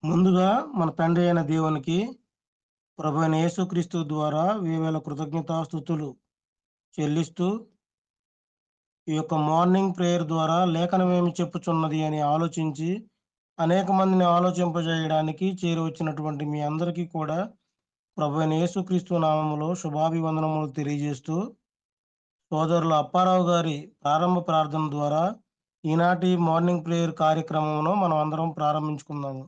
ముందుగా మన తండ్రి అయిన దేవునికి, ప్రభువైన యేసుక్రీస్తు ద్వారా వేవేల కృతజ్ఞతాస్తుతులు చెల్లిస్తూ, ఈ యొక్క మార్నింగ్ ప్రేయర్ ద్వారా లేఖనమేమి చెప్పుచున్నది అని ఆలోచించి, అనేక మందిని ఆలోచింపజేయడానికి చేరివచ్చినటువంటి మీ అందరికీ కూడా ప్రభువైన యేసుక్రీస్తు నామములో శుభాభివందనములు తెలియజేస్తూ, సోదరులు అప్పారావు గారి ప్రారంభ ప్రార్థన ద్వారా ఈనాటి మార్నింగ్ ప్రేయర్ కార్యక్రమమును మనం అందరం ప్రారంభించుకుందాము.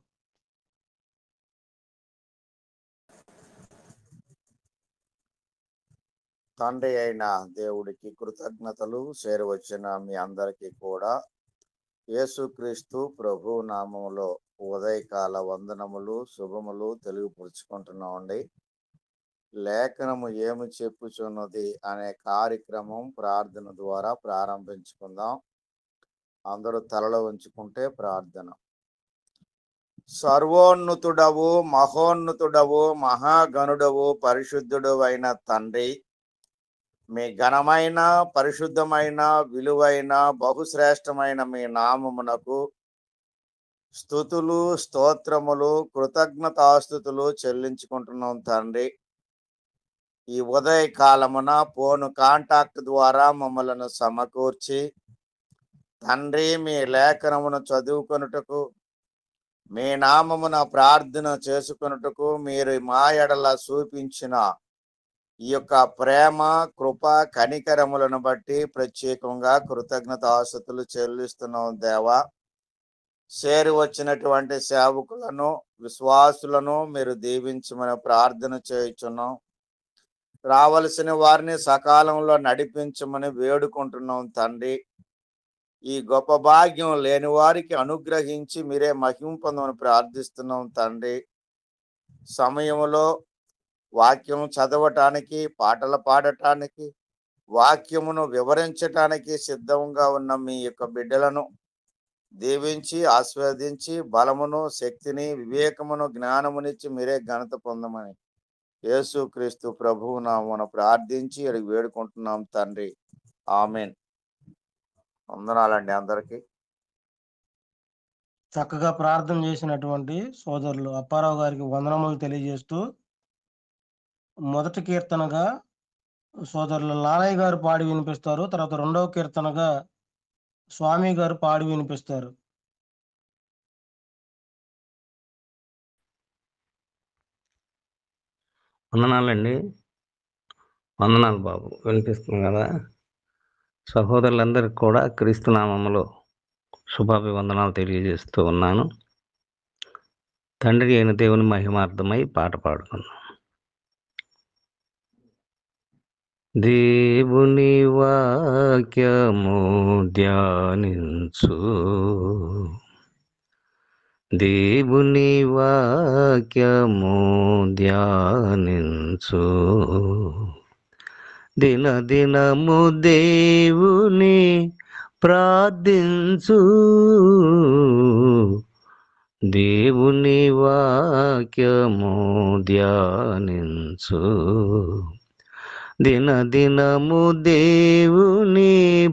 తండ్రి అయిన దేవుడికి కృతజ్ఞతలు చేరవచ్చిన మీ అందరికీ కూడా యేసుక్రీస్తు ప్రభు నామములో ఉదయకాల వందనములు శుభములు తెలియపరుచుకుంటున్నామండి. లేఖనము ఏమి చెప్పుచున్నది అనే కార్యక్రమం ప్రార్థన ద్వారా ప్రారంభించుకుందాం. అందరూ తలలో ఉంచుకుంటే ప్రార్థన. సర్వోన్నతుడవు, మహోన్నతుడవు, మహాగణుడవు, పరిశుద్ధుడు అయిన తండ్రి, మీ ఘనమైన, పరిశుద్ధమైన, విలువైన, బహుశ్రేష్టమైన మీ నామమునకు స్తుతులు, స్తోత్రములు, కృతజ్ఞతాస్తుతులు చెల్లించుకుంటున్నాం తండ్రి. ఈ ఉదయ కాలమున ఫోన్ కాంటాక్ట్ ద్వారా మమ్మలను సమకూర్చి తండ్రి మీ లేఖనమును చదువుకొనుటకు, మీ నామమున ప్రార్థన చేసుకొనుటకు మీరు మా ఎడల చూపించిన ఈ యొక్క ప్రేమ, కృప, కనికరములను బట్టి ప్రత్యేకంగా కృతజ్ఞతాస్తుతులు చెల్లిస్తున్నాం దేవా. చేరి వచ్చినటువంటి సేవకులను, విశ్వాసులను మీరు దీవించమని ప్రార్థన చేయుచున్నాం. రావలసిన వారిని సకాలంలో నడిపించమని వేడుకుంటున్నాం తండ్రి. ఈ గొప్ప భాగ్యం లేని వారికి అనుగ్రహించి మీరే మహిమ పొందమని ప్రార్థిస్తున్నాం తండ్రి. సమయంలో వాక్యం చదవటానికి, పాటలు పాడటానికి, వాక్యమును వివరించటానికి సిద్ధంగా ఉన్న మీ యొక్క బిడ్డలను దీవించి ఆస్వాదించి బలమును, శక్తిని, వివేకమును, జ్ఞానమునిచ్చి మీరే ఘనత పొందమని యేసుక్రీస్తు ప్రభువు నామమున ప్రార్థించి అడిగి వేడుకుంటున్నాం తండ్రి. ఆమేన్. వందనాలండి అందరికీ. చక్కగా ప్రార్థన చేసినటువంటి సోదరులు అప్పారావు గారికి వందనములు తెలియజేస్తూ, మొదటి కీర్తనగా సోదరులు లాలయ్య గారు పాడి వినిపిస్తారు. తర్వాత రెండవ కీర్తనగా స్వామి గారు పాడి వినిపిస్తారు. వందనాలండి. వందనాలు బాబు, వినిపిస్తుంది కదా. సహోదరులందరికీ కూడా క్రీస్తు నామములో శుభాభివందనాలు తెలియజేస్తూ ఉన్నాను. తండ్రి అయిన దేవుని మహిమార్థమై పాట పాడుకున్నాం. దేవుని వాక్యము ధ్యానించు, దేవుని వాక్యము ధ్యానించు, దినదినము దేవుని ప్రార్థించు, దేవుని వాక్యము ధ్యానించు, దినదినము దేవుని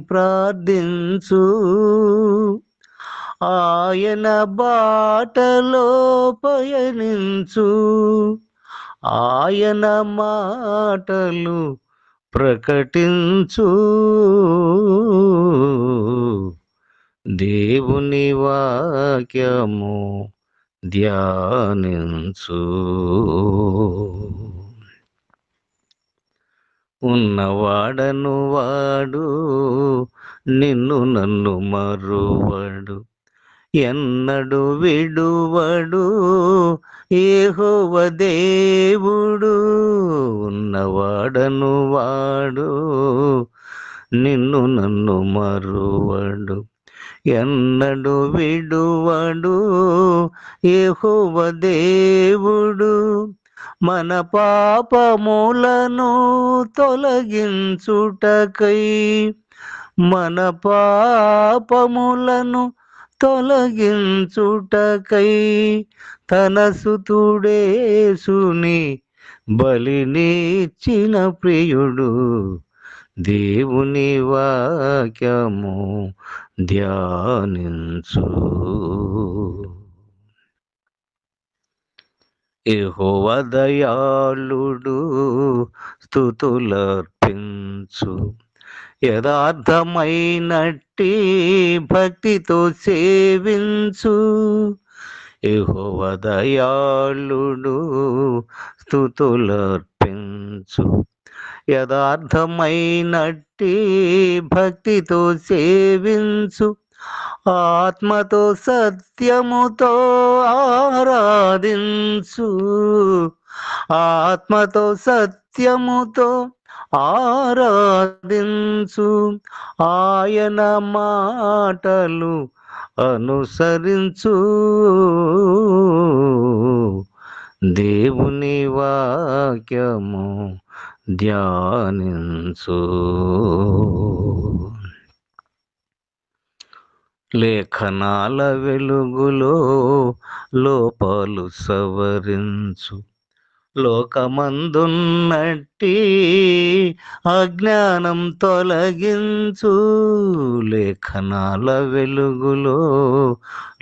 ప్రార్థించు, ఆయన బాటలో పయనించు, ఆయన మాటలు ప్రకటించు, దేవుని వాక్యము ధ్యానించు. ఉన్నవాడను వాడు నిన్ను నన్ను మరువడు, ఎన్నడు విడువడు యెహోవా దేవుడు. ఉన్నవాడను వాడు నిన్ను నన్ను మరువడు, ఎన్నడు విడువడు యెహోవా దేవుడు. మన పాపములను తొలగించుటకై, మన పాపములను తొలగించుటకై తన సుతుడేసుని బలినిచ్చిన ప్రియుడు. దేవుని వాక్యము ధ్యానించు. యెహోవా దయాళుడు, స్తుతులర్పించు. యథార్థమైనట్టి భక్తితో సేవించు. యెహోవా దయాళుడు, స్తుతులర్పించు. యథార్థమైనట్టి భక్తితో సేవించు. ఆత్మతో సత్యముతో ఆరాధించు. ఆత్మతో సత్యముతో ఆరాధించు. ఆయన మాటలు అనుసరించు. దేవుని వాక్యము ధ్యానించు. లేఖనాల వెలుగులో లోపాలు సవరించు. లోకమందున్నట్టి అజ్ఞానం తొలగించు. లేఖనాల వెలుగులో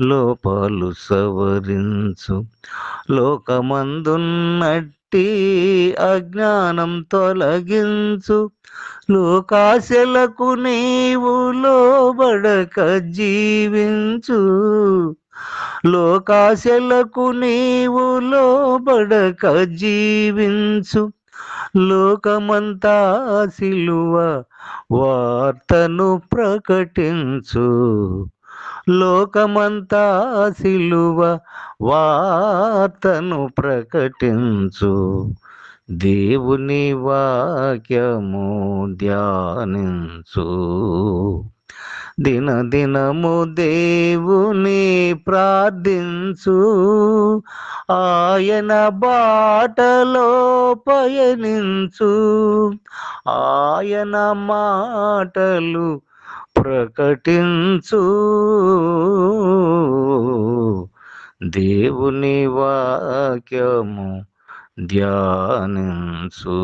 లోపాలు సవరించు. లోకమందున్నట్టి అజ్ఞానం తొలగించు. లోకాశలకు నీవు లోబడక జీవించు. లోకాశలకు నీవు లోబడక జీవించు. లోకమంతా సిలువ వార్తను ప్రకటించు. లోకమంతా సిలువ వార్తను ప్రకటించు. దేవుని వాక్యము ధ్యానించు. దినదినము దేవుని ప్రార్థించు. ఆయన బాటలో పయనించు. ఆయన మాటలు ప్రకటించు. దేవుని వాక్యము ధ్యానించు.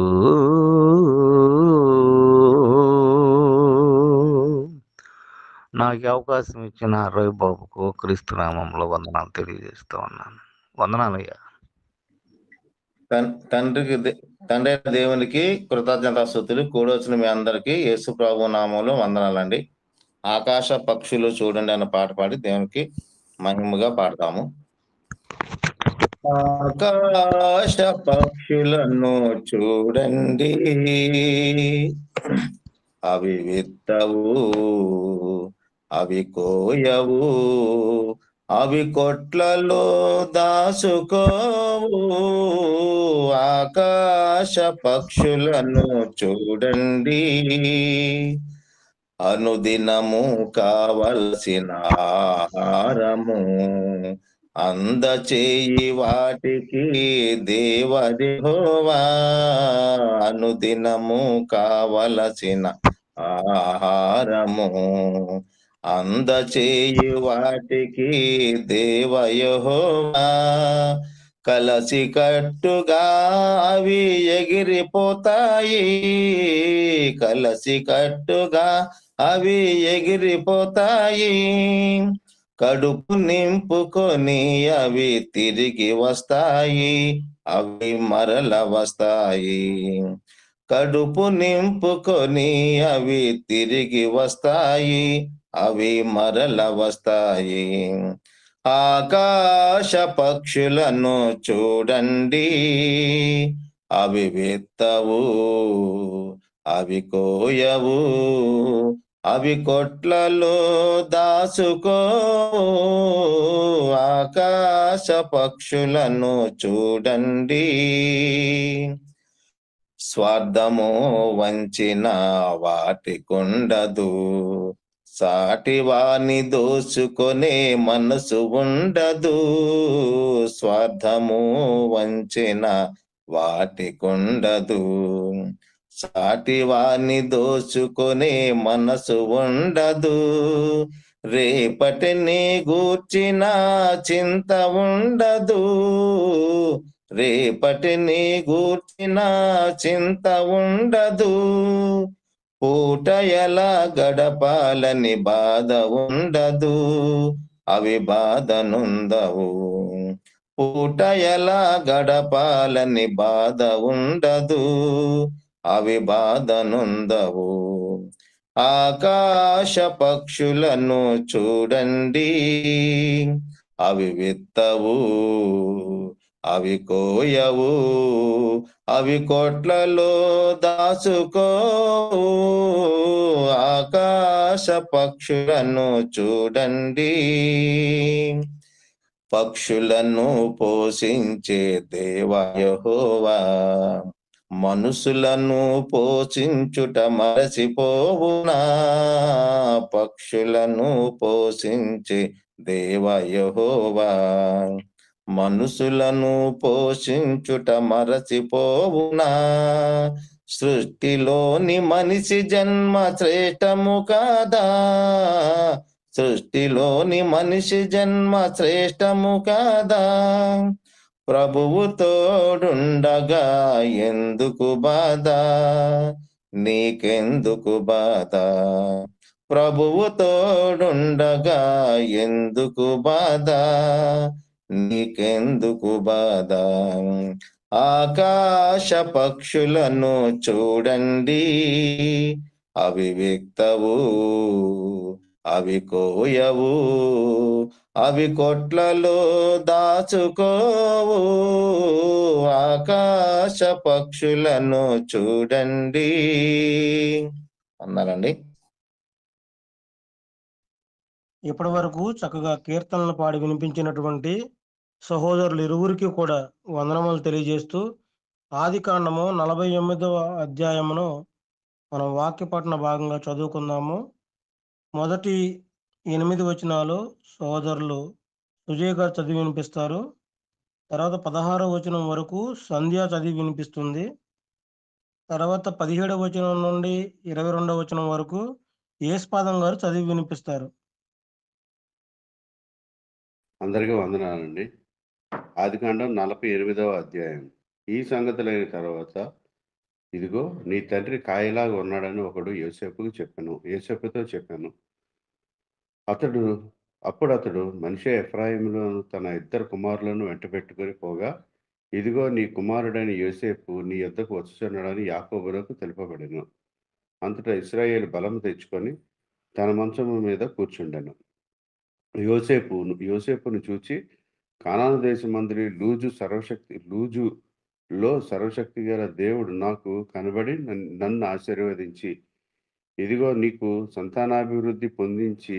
నాకు అవకాశం ఇచ్చిన రవి బాబుకు క్రీస్తు నామంలో వందనాలు తెలియజేస్తూ ఉన్నాను. వందనాలయ్యా. తండ్రి దేవునికి కృతజ్ఞతాస్తుతులు. కూడొచ్చిన మీ అందరికీ యేసు ప్రభు నామంలో వందనాలండి. ఆకాశ పక్షులు చూడండి అన్న పాట పాడి దేవునికి మహిమగా పాడతాము. ఆకాశ పక్షులను చూడండి, అవి విత్తవు, అవి కోయవు, అవి కొట్లలో దాసుకోవు. ఆకాశ పక్షులను చూడండి, అనుదినము కావలసిన ఆహారము అందచేయి వాటికి దేవదేవా. అనుదినము కావలసిన ఆహారము అందచేయి వాటికి దేవయెహోవా. కలసి కట్టుగా అవి ఎగిరిపోతాయి, కలసి కట్టుగా అవి ఎగిరిపోతాయి. కడుపు నింపుకొని అవి తిరిగి వస్తాయి, అవి మరల వస్తాయి. కడుపు నింపుకొని అవి తిరిగి వస్తాయి, అవి మరల వస్తాయి. ఆకాశ పక్షులను చూడండి, అవి విత్తవు, అవి కోయవు, అవి కొట్లలో దాసుకో. ఆకాశ పక్షులను చూడండి. స్వార్థము వంచిన వాటికుండదు, సాటివాని దోచుకొనే మనసు ఉండదు. స్వార్థము వంచిన వాటికుండదు, సాటివాని దోచుకొనే మనసు ఉండదు. రేపటిని గూర్చిన చింత ఉండదు, రేపటిని గూర్చిన చింత ఉండదు. పూట ఎలా గడపాలని బాధ ఉండదు, అవి బాధనుందవు. పూట ఎలా గడపాలని బాధ ఉండదు, అవి బాధనుందవు. ఆకాశ పక్షులను చూడండి, అవి విత్తవు, అవి కోయవు, అవి కొట్లలో దాచుకోవు. ఆకాశ పక్షులను చూడండి, పక్షులను పోషించే దేవా యెహోవా, మనుషులను పోషించుట మరచిపోవునా? పక్షులను పోషించే దేవా యెహోవా, మనుషులను పోషించుట మరచిపోవునా? సృష్టిలోని మనిషి జన్మ శ్రేష్టము కాదా? సృష్టిలోని మనిషి జన్మ శ్రేష్టము కాదా? ప్రభువు తోడుండగా ఎందుకు బాధ, నీకెందుకు బాధ? ప్రభువు తోడుండగా ఎందుకు బాధ, నీకెందుకు బాధ? ఆకాశ పక్షులను చూడండి, అవి విత్తవు, అవి కోయవు, అవి కొట్లలో దాచుకోవు. ఆకాశ పక్షులను చూడండి అన్నారండి. ఇప్పటి వరకు చక్కగా కీర్తనలు పాడి వినిపించినటువంటి సహోదరులు ఇరువురికి కూడా వందనములు తెలియజేస్తూ ఆదికాండము 48వ అధ్యాయమును మనం వాక్యపఠన భాగంగా చదువుకుందాము. మొదటి 8 వచనాలు సహోదరులు సుజయ్ గారు చదివి వినిపిస్తారు. తర్వాత 16వ వచనం వరకు సంధ్య చదివి వినిపిస్తుంది. తర్వాత 17వ వచనం నుండి 22వ వచనం వరకు యేసుపాదం గారు చదివి వినిపిస్తారు. అందరికీ వందనాలండి. ఆదికాండం 48వ అధ్యాయం. ఈ సంగతులైన తర్వాత ఇదిగో నీ తండ్రి కాయలాగా ఉన్నాడని ఒకడు యోసేపుతో చెప్పాను. అప్పుడు అతడు మనిషే ఎఫ్రాయిములోను తన 2 కుమారులను వెంట పెట్టుకుని పోగా, ఇదిగో నీ కుమారుడైన యోసేపు నీ యొద్దకు వచ్చుచున్నాడని యాకోబులకు తెలుపబడెను. అంతటా ఇశ్రాయేలు బలము తెచ్చుకొని తన మంచము మీద కూర్చుండెను. యోసేపును చూచి కానాను దేశమందరి లూజులో సర్వశక్తి గల దేవుడు నాకు కనబడి నన్ను ఆశీర్వదించి, ఇదిగో నీకు సంతానాభివృద్ధి పొందించి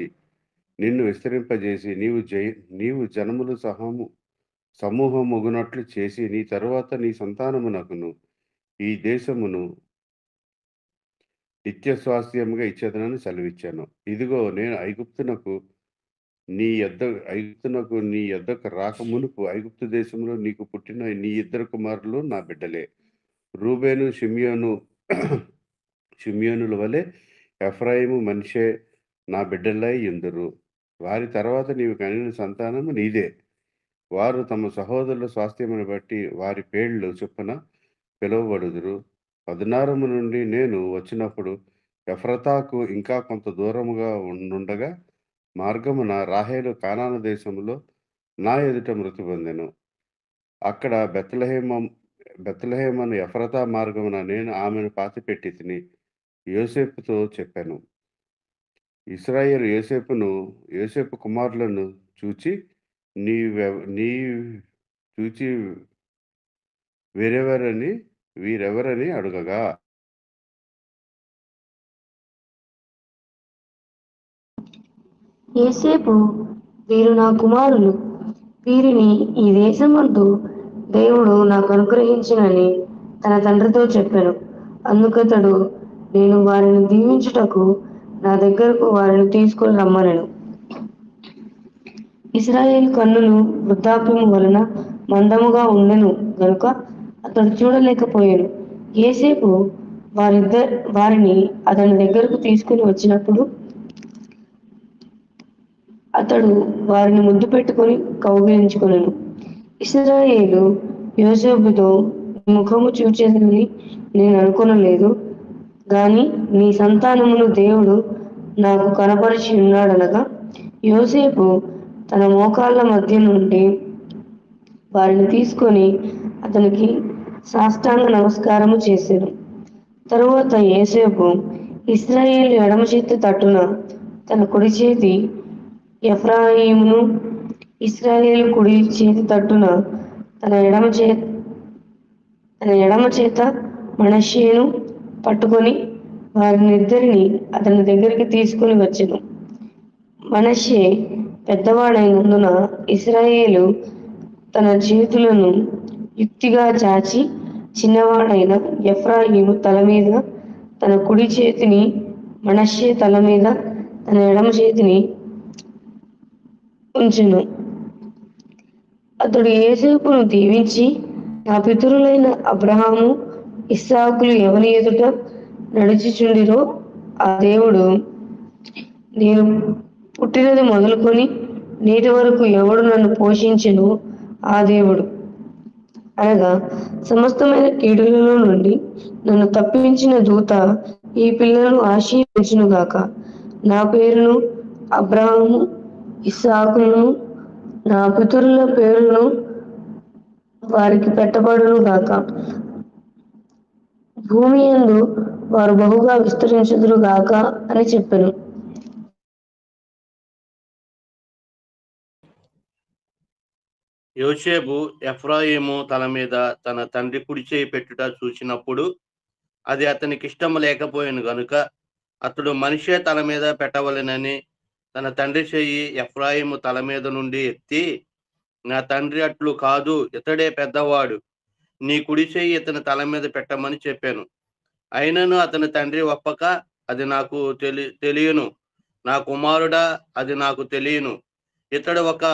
నిన్ను విస్తరింపజేసి నీవు జనములు సమూహముగునట్లు చేసి నీ తరువాత నీ సంతానమునకును ఈ దేశమును నిత్య స్వాస్థ్యముగా ఇచ్చేదనని సెలవిచ్చాను. ఇదిగో నేను ఐగుప్తునకు నీ యొద్దకు రాక మునుపు ఐగుప్తు దేశంలో నీకు పుట్టిన నీ 2 కుమారులు నా బిడ్డలే. రూబేను షిమ్యోనుల వలె ఎఫ్రాయిము మనిషే నా బిడ్డలై యుందురు. వారి తర్వాత నీవు కనిన సంతానము నీదే. వారు తమ సహోదరుల స్వాస్థ్యమును బట్టి వారి పేర్లు చొప్పున పిలువబడుదురు. 16 నుండి నేను వచ్చినప్పుడు ఎఫ్రతాకు ఇంకా కొంత దూరముగా ఉండగా మార్గమున రాహేలు కానాను దేశంలో నా ఎదుట మృతి పొందెను. అక్కడ బెత్లెహేమను ఎఫ్రతా మార్గమున నేను ఆమెను పాతిపెట్టి తిని యోసేపుతో చెప్పాను. ఇశ్రాయేలు యోసేపు కుమారులను చూచి వీరెవరని అడుగగా, యోసేపు, వీరు నా కుమారులు, వీరిని ఈ దేశమందు దేవుడు నాకు అనుగ్రహించినని తన తండ్రితో చెప్పాను. అందుకతడు నేను వారిని దీవించుటకు నా దగ్గరకు వారిని తీసుకుని రమ్మనెను. ఇశ్రాయేలు కన్నులు వృద్ధాప్యము వలన మందముగా ఉండెను గనుక అతడు చూడలేకపోయాను. యోసేపు వారిని అతని దగ్గరకు తీసుకుని వచ్చినప్పుడు అతడు వారిని ముద్దు పెట్టుకుని కౌగిలించుకొనెను. ఇశ్రాయేలు యోసేపుతో, ముఖము చూచేదని నేను అనుకొనలేదు, గాని నీ సంతానమును దేవుడు నాకు కనపరిచి ఉన్నాడనగా, యోసేపు తన మోకాళ్ళ మధ్య నుండి వారిని తీసుకొని అతనికి సాష్టాంగ నమస్కారము చేశారు. తరువాత యోసేపు ఇశ్రాయేలు ఎడమ చేతి తట్టున తన కుడి చేతి ఎఫ్రాయిమును, ఇశ్రాయేలు కుడి చేతి తట్టున తన ఎడమ చేత మనష్షేను పట్టుకొని వారినిద్దరిని అతని దగ్గరికి తీసుకుని వచ్చెను. మనష్షే పెద్దవాడైనందున ఇశ్రాయేలు తన చేతులను యుక్తిగా చాచి చిన్నవాడైన ఎఫ్రాయిము తల మీద తన కుడి చేతిని, మనష్షే తల మీద తన ఎడమ చేతిని ఉంచెను. అతడు యోసేపును దీవించి, నా పితరులైన అబ్రహాము, ఇస్సాకులు ఎవని ఎదుట నడుచుచుండిరో ఆ దేవుడు, నేను పుట్టినది మొదలుకొని నేటి వరకు ఎవడు నన్ను పోషించెనో ఆ దేవుడు, అనగా సమస్తమైన కీడులలో నుండి నన్ను తప్పించిన దూత ఈ పిల్లలను ఆశీర్వదించునుగాక. నా పేరును అబ్రహాము, ఇస్సాకులను, నా పితరుల పేరును వారికి పెట్టబడును గాక. భూమి యందు వారు బహుగా విస్తరించుదురు గాక అని చెప్పెను. యోసేపు ఎఫ్రాయిము తల మీద తన తండ్రి కుడి చేయి పెట్టుట చూసినప్పుడు అది అతనికి ఇష్టం లేకపోయాను గనుక అతడు మనిషే తల మీద పెట్టవలెనని తన తండ్రి చెయ్యి ఎఫ్రాయిము తల మీద నుండి ఎత్తి, నా తండ్రి అట్లు కాదు, ఇతడే పెద్దవాడు, నీ కుడి చెయ్యి ఇతని తల మీద పెట్టమని చెప్పాను. అయినను అతని తండ్రి ఒప్పక, అది నాకు తెలియను, నా కుమారుడా, అది నాకు తెలియను, ఇతడు ఒక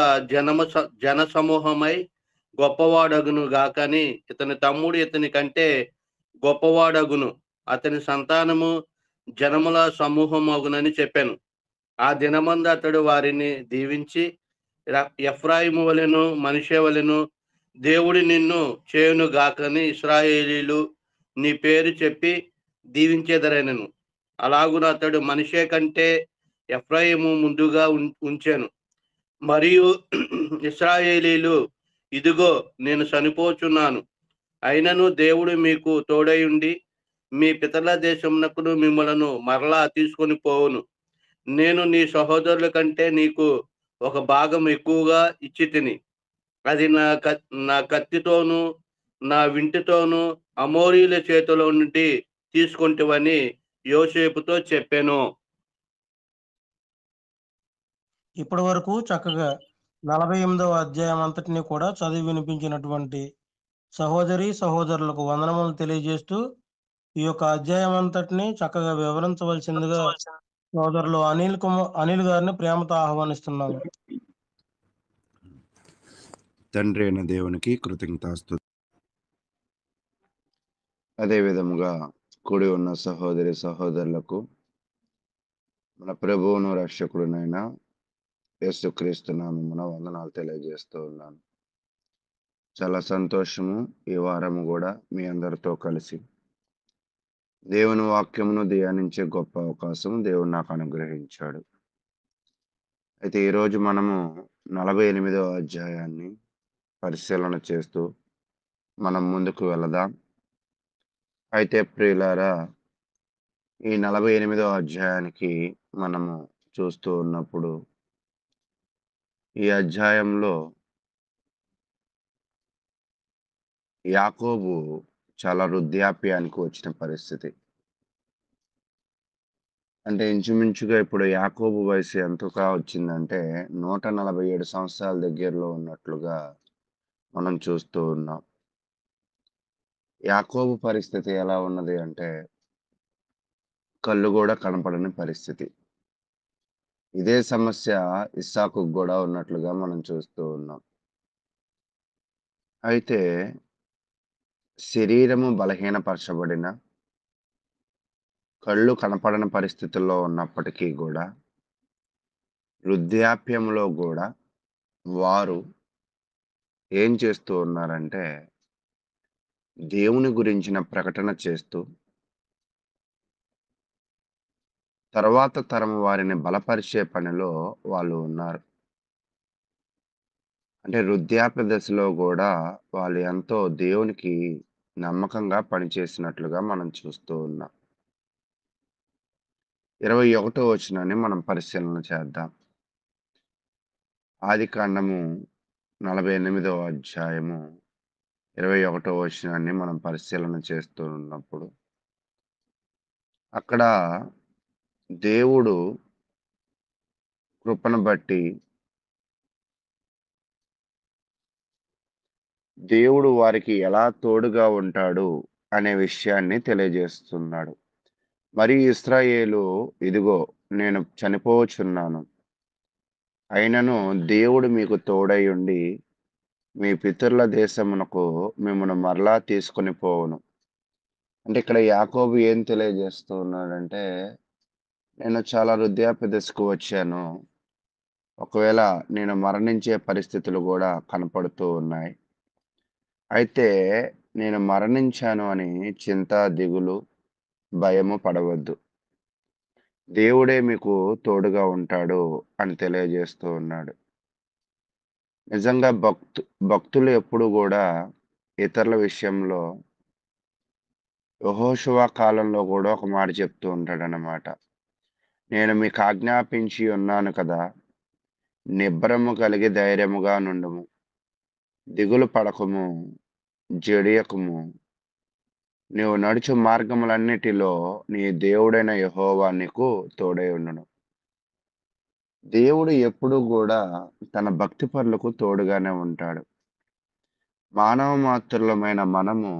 జన సమూహమై గొప్పవాడగును గాకని ఇతని తమ్ముడు ఇతని కంటే గొప్పవాడగును, అతని సంతానము జనముల సమూహమగునని చెప్పాను. ఆ దినమందు అతడు వారిని దీవించి, ఎఫ్రాయిము వలెను మనష్షే వలెను దేవుడు నిన్ను చేయును గాకని ఇశ్రాయేలీలు నీ పేరు చెప్పి దీవించేదరనెను. అలాగున అతడు మనష్షే కంటే ఎఫ్రాయిము ముందుగా ఉంచెను. మరియు ఇశ్రాయేలీలు, ఇదిగో నేను చనిపోచున్నాను, అయినను దేవుడు మీకు తోడయుండి మీ పితరుల దేశమునకును మిమ్మలను మరలా తీసుకొని పోవును. నేను నీ సహోదరుల కంటే నీకు ఒక భాగం ఎక్కువగా ఇచ్చి తిని, అది నా కత్తితోనూ నా వింటితోనూ అమోరీల చేతిలో నుండి తీసుకుంటేవని యోసేపుతో చెప్పాను. ఇప్పటి వరకు చక్కగా 48వ అధ్యాయం అంతటిని కూడా చదివి వినిపించినటువంటి సహోదరి సహోదరులకు వందనములు తెలియజేస్తూ ఈ యొక్క అధ్యాయం అంతటిని చక్కగా వివరించవలసిందిగా సోదరులు అనిల్ గారిని ప్రేమతో ఆహ్వానిస్తున్నాము. తండ్రి అయిన దేవునికి కృతజ్ఞతాస్తుతులు. అదే విధముగా కూడి ఉన్న సహోదరి సహోదరులకు మన ప్రభువును రక్షకుడునైన యేసుక్రీస్తు నామమున వందనాలు తెలియజేస్తూ ఉన్నాను. చాలా సంతోషము. ఈ వారము కూడా మీ అందరితో కలిసి దేవుని వాక్యమును ధ్యానించే గొప్ప అవకాశం దేవుడు నాకు అనుగ్రహించాడు. అయితే ఈరోజు మనము 48వ అధ్యాయాన్ని పరిశీలన చేస్తూ మనం ముందుకు వెళదాం. అయితే ప్రియులారా, ఈ 48వ అధ్యాయానికి మనము చూస్తూ ఉన్నప్పుడు ఈ అధ్యాయంలో యాకోబు చాలా వృద్ధాప్యానికి వచ్చిన పరిస్థితి. అంటే ఇంచుమించుగా ఇప్పుడు యాకోబు వయసు ఎంతగా వచ్చిందంటే 147 సంవత్సరాల దగ్గరలో ఉన్నట్లుగా మనం చూస్తూ ఉన్నాం. యాకోబు పరిస్థితి ఎలా ఉన్నది అంటే కళ్ళు కూడా కనపడని పరిస్థితి. ఇదే సమస్య ఇస్సాకు కూడా ఉన్నట్లుగా మనం చూస్తూ ఉన్నాం. అయితే శరీరము బలహీనపరచబడిన, కళ్ళు కనపడని పరిస్థితుల్లో ఉన్నప్పటికీ కూడా వృద్ధాప్యంలో కూడా వారు ఏం చేస్తూ ఉన్నారంటే దేవుని గురించిన ప్రకటన చేస్తూ తర్వాత తరం వారిని బలపరిచే పనిలో వాళ్ళు ఉన్నారు. అంటే వృద్ధాప్య దశలో గూడా వాళ్ళు ఎంతో దేవునికి నమ్మకంగా పనిచేసినట్లుగా మనం చూస్తూ ఉన్నాం. 21వ వచనాన్ని మనం పరిశీలన చేద్దాం. ఆదికాండము 48వ అధ్యాయము 21వ వచనాన్ని మనం పరిశీలన చేస్తూ ఉన్నప్పుడు అక్కడ దేవుడు కృపను బట్టి దేవుడు వారికి ఎలా తోడుగా ఉంటాడు అనే విషయాన్ని తెలియజేస్తున్నాడు. మరియు ఇశ్రాయేలు, ఇదిగో నేను చనిపోవచ్చున్నాను. అయినను దేవుడు మీకు తోడై ఉండి మీ పితరుల దేశమునకు మిమ్మల్ని మరలా తీసుకొని పోవును. అంటే ఇక్కడ యాకోబు ఏం తెలియజేస్తూ ఉన్నాడంటే, నేను చాలా వృద్ధాప్య దశకు వచ్చాను. ఒకవేళ నేను మరణించే పరిస్థితులు గూడా కనపడుతూ ఉన్నాయి. అయితే నేను మరణించాను అని చింత, దిగులు, భయము పడవద్దు. దేవుడే మీకు తోడుగా ఉంటాడు అని తెలియజేస్తూ ఉన్నాడు. నిజంగా భక్తులు ఎప్పుడు గూడా ఇతరుల విషయంలో యెహోషువ కాలంలో గూడా ఒక మాట చెప్తూ ఉంటాడనమాట. నేను మీకు ఆజ్ఞాపించి ఉన్నాను కదా! నిబ్బరము కలిగి ధైర్యముగా నుండుము. దిగులు పడకుము, జడియకుము. నీవు నడుచు మార్గములన్నిటిలో నీ దేవుడైన యెహోవా నీకు తోడై ఉండును. దేవుడు ఎప్పుడూ గూడా తన భక్తిపరులకు తోడుగానే ఉంటాడు. మానవ మాత్రులమైన మనము,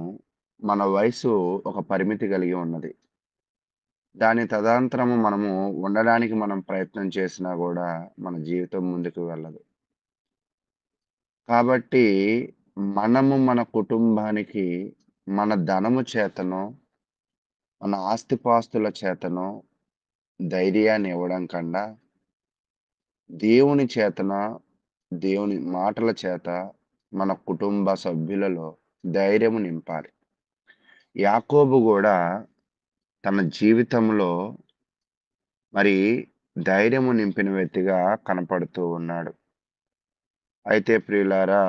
మన వయసు ఒక పరిమితి కలిగి ఉన్నది. దాని తదనంతరము మనము ఉండడానికి మనం ప్రయత్నం చేసినా గూడా మన జీవితం ముందుకు వెళ్ళదు. కాబట్టి మనము మన కుటుంబానికి మన ధనము చేతనో, మన ఆస్తిపాస్తుల చేతనో ధైర్యాన్ని ఇవ్వడం కన్నా, దేవుని చేతన, దేవుని మాటల చేత మన కుటుంబ సభ్యులలో ధైర్యము నింపాలి. యాకోబు గూడా తన జీవితంలో మరి ధైర్యము నింపిన వ్యక్తిగా కనపడుతూ ఉన్నాడు. అయితే ప్రియులారా,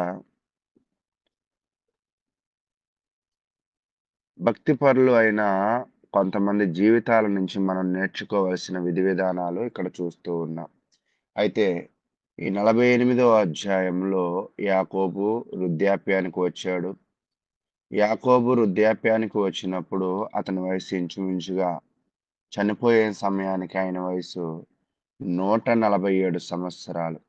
భక్తిపరులు అయిన కొంతమంది జీవితాల నుంచి మనం నేర్చుకోవాల్సిన విధి విధానాలు ఇక్కడ చూస్తూ ఉన్నాం. అయితే ఈ 48వ అధ్యాయంలో యాకోబు వృద్ధాప్యానికి వచ్చాడు. యాకోబు వృద్ధాప్యానికి వచ్చినప్పుడు అతని వయసు ఇంచుమించుగా చనిపోయే సమయానికి ఆయన వయసు 147 సంవత్సరాలు.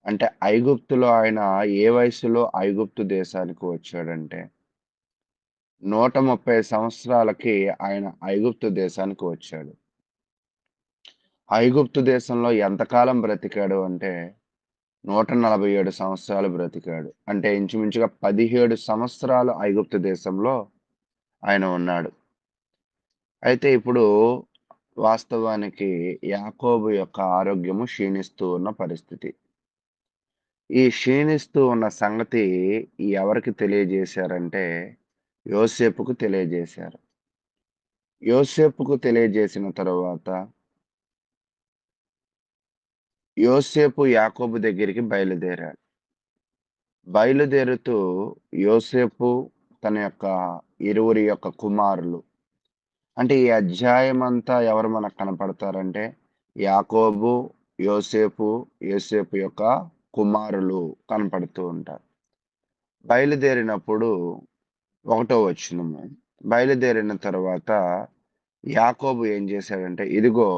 అంటే ఐగుప్తులో ఆయన ఏ వయసులో ఐగుప్తు దేశానికి వచ్చాడంటే 130 సంవత్సరాలకి ఆయన ఐగుప్తు దేశానికి వచ్చాడు. ఐగుప్తు దేశంలో ఎంతకాలం బ్రతికాడు అంటే 147 సంవత్సరాలు బ్రతికాడు. అంటే ఇంచుమించుగా 17 సంవత్సరాలు ఐగుప్తు దేశంలో ఆయన ఉన్నాడు. అయితే ఇప్పుడు వాస్తవానికి యాకోబు యొక్క ఆరోగ్యము క్షీణిస్తూ ఉన్న పరిస్థితి. ఈ క్షీణిస్తూ ఉన్న సంగతి ఎవరికి తెలియజేశారంటే యోసేపుకు తెలియజేశారు. యోసేపుకు తెలియజేసిన తరువాత యోసేపు యాకోబు దగ్గరికి బయలుదేరాడు. బయలుదేరుతూ యోసేపు తన యొక్క ఇరువురి యొక్క కుమారులు, అంటే ఈ అధ్యాయం అంతా ఎవరు మనకు కనపడతారంటే యాకోబు, యోసేపు, యోసేపు యొక్క కుమారులు కనపడుతూ ఉంటారు. బయలుదేరినప్పుడు 1వ వచనము, బయలుదేరిన తర్వాత యాకోబు ఏం చేశాడంటే, ఇదిగో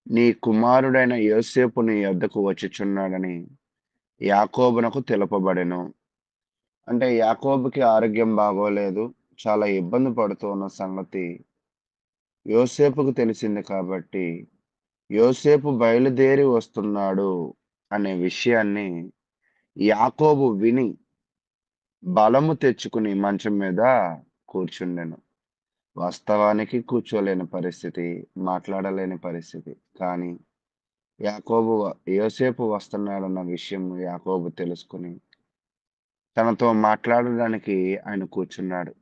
నీ కుమారుడైన యోసేపు నీ యొద్దకు వచ్చుచున్నాడని యాకోబునకు తెలుపబడెను. అంటే యాకోబుకి ఆరోగ్యం బాగోలేదు, చాలా ఇబ్బంది పడుతూ ఉన్న సంగతి యోసేపుకు తెలిసింది కాబట్టి యోసేపు బయలుదేరి వస్తున్నాడు అనే విషయాన్ని యాకోబు విని బలము తెచ్చుకుని మంచం మీద కూర్చుండెను. వాస్తవానికి కూర్చోలేని పరిస్థితి, మాట్లాడలేని పరిస్థితి. కానీ యోసేపు వస్తున్నాడన్న విషయం యాకోబు తెలుసుకుని తనతో మాట్లాడడానికి ఆయన కూర్చున్నాడు.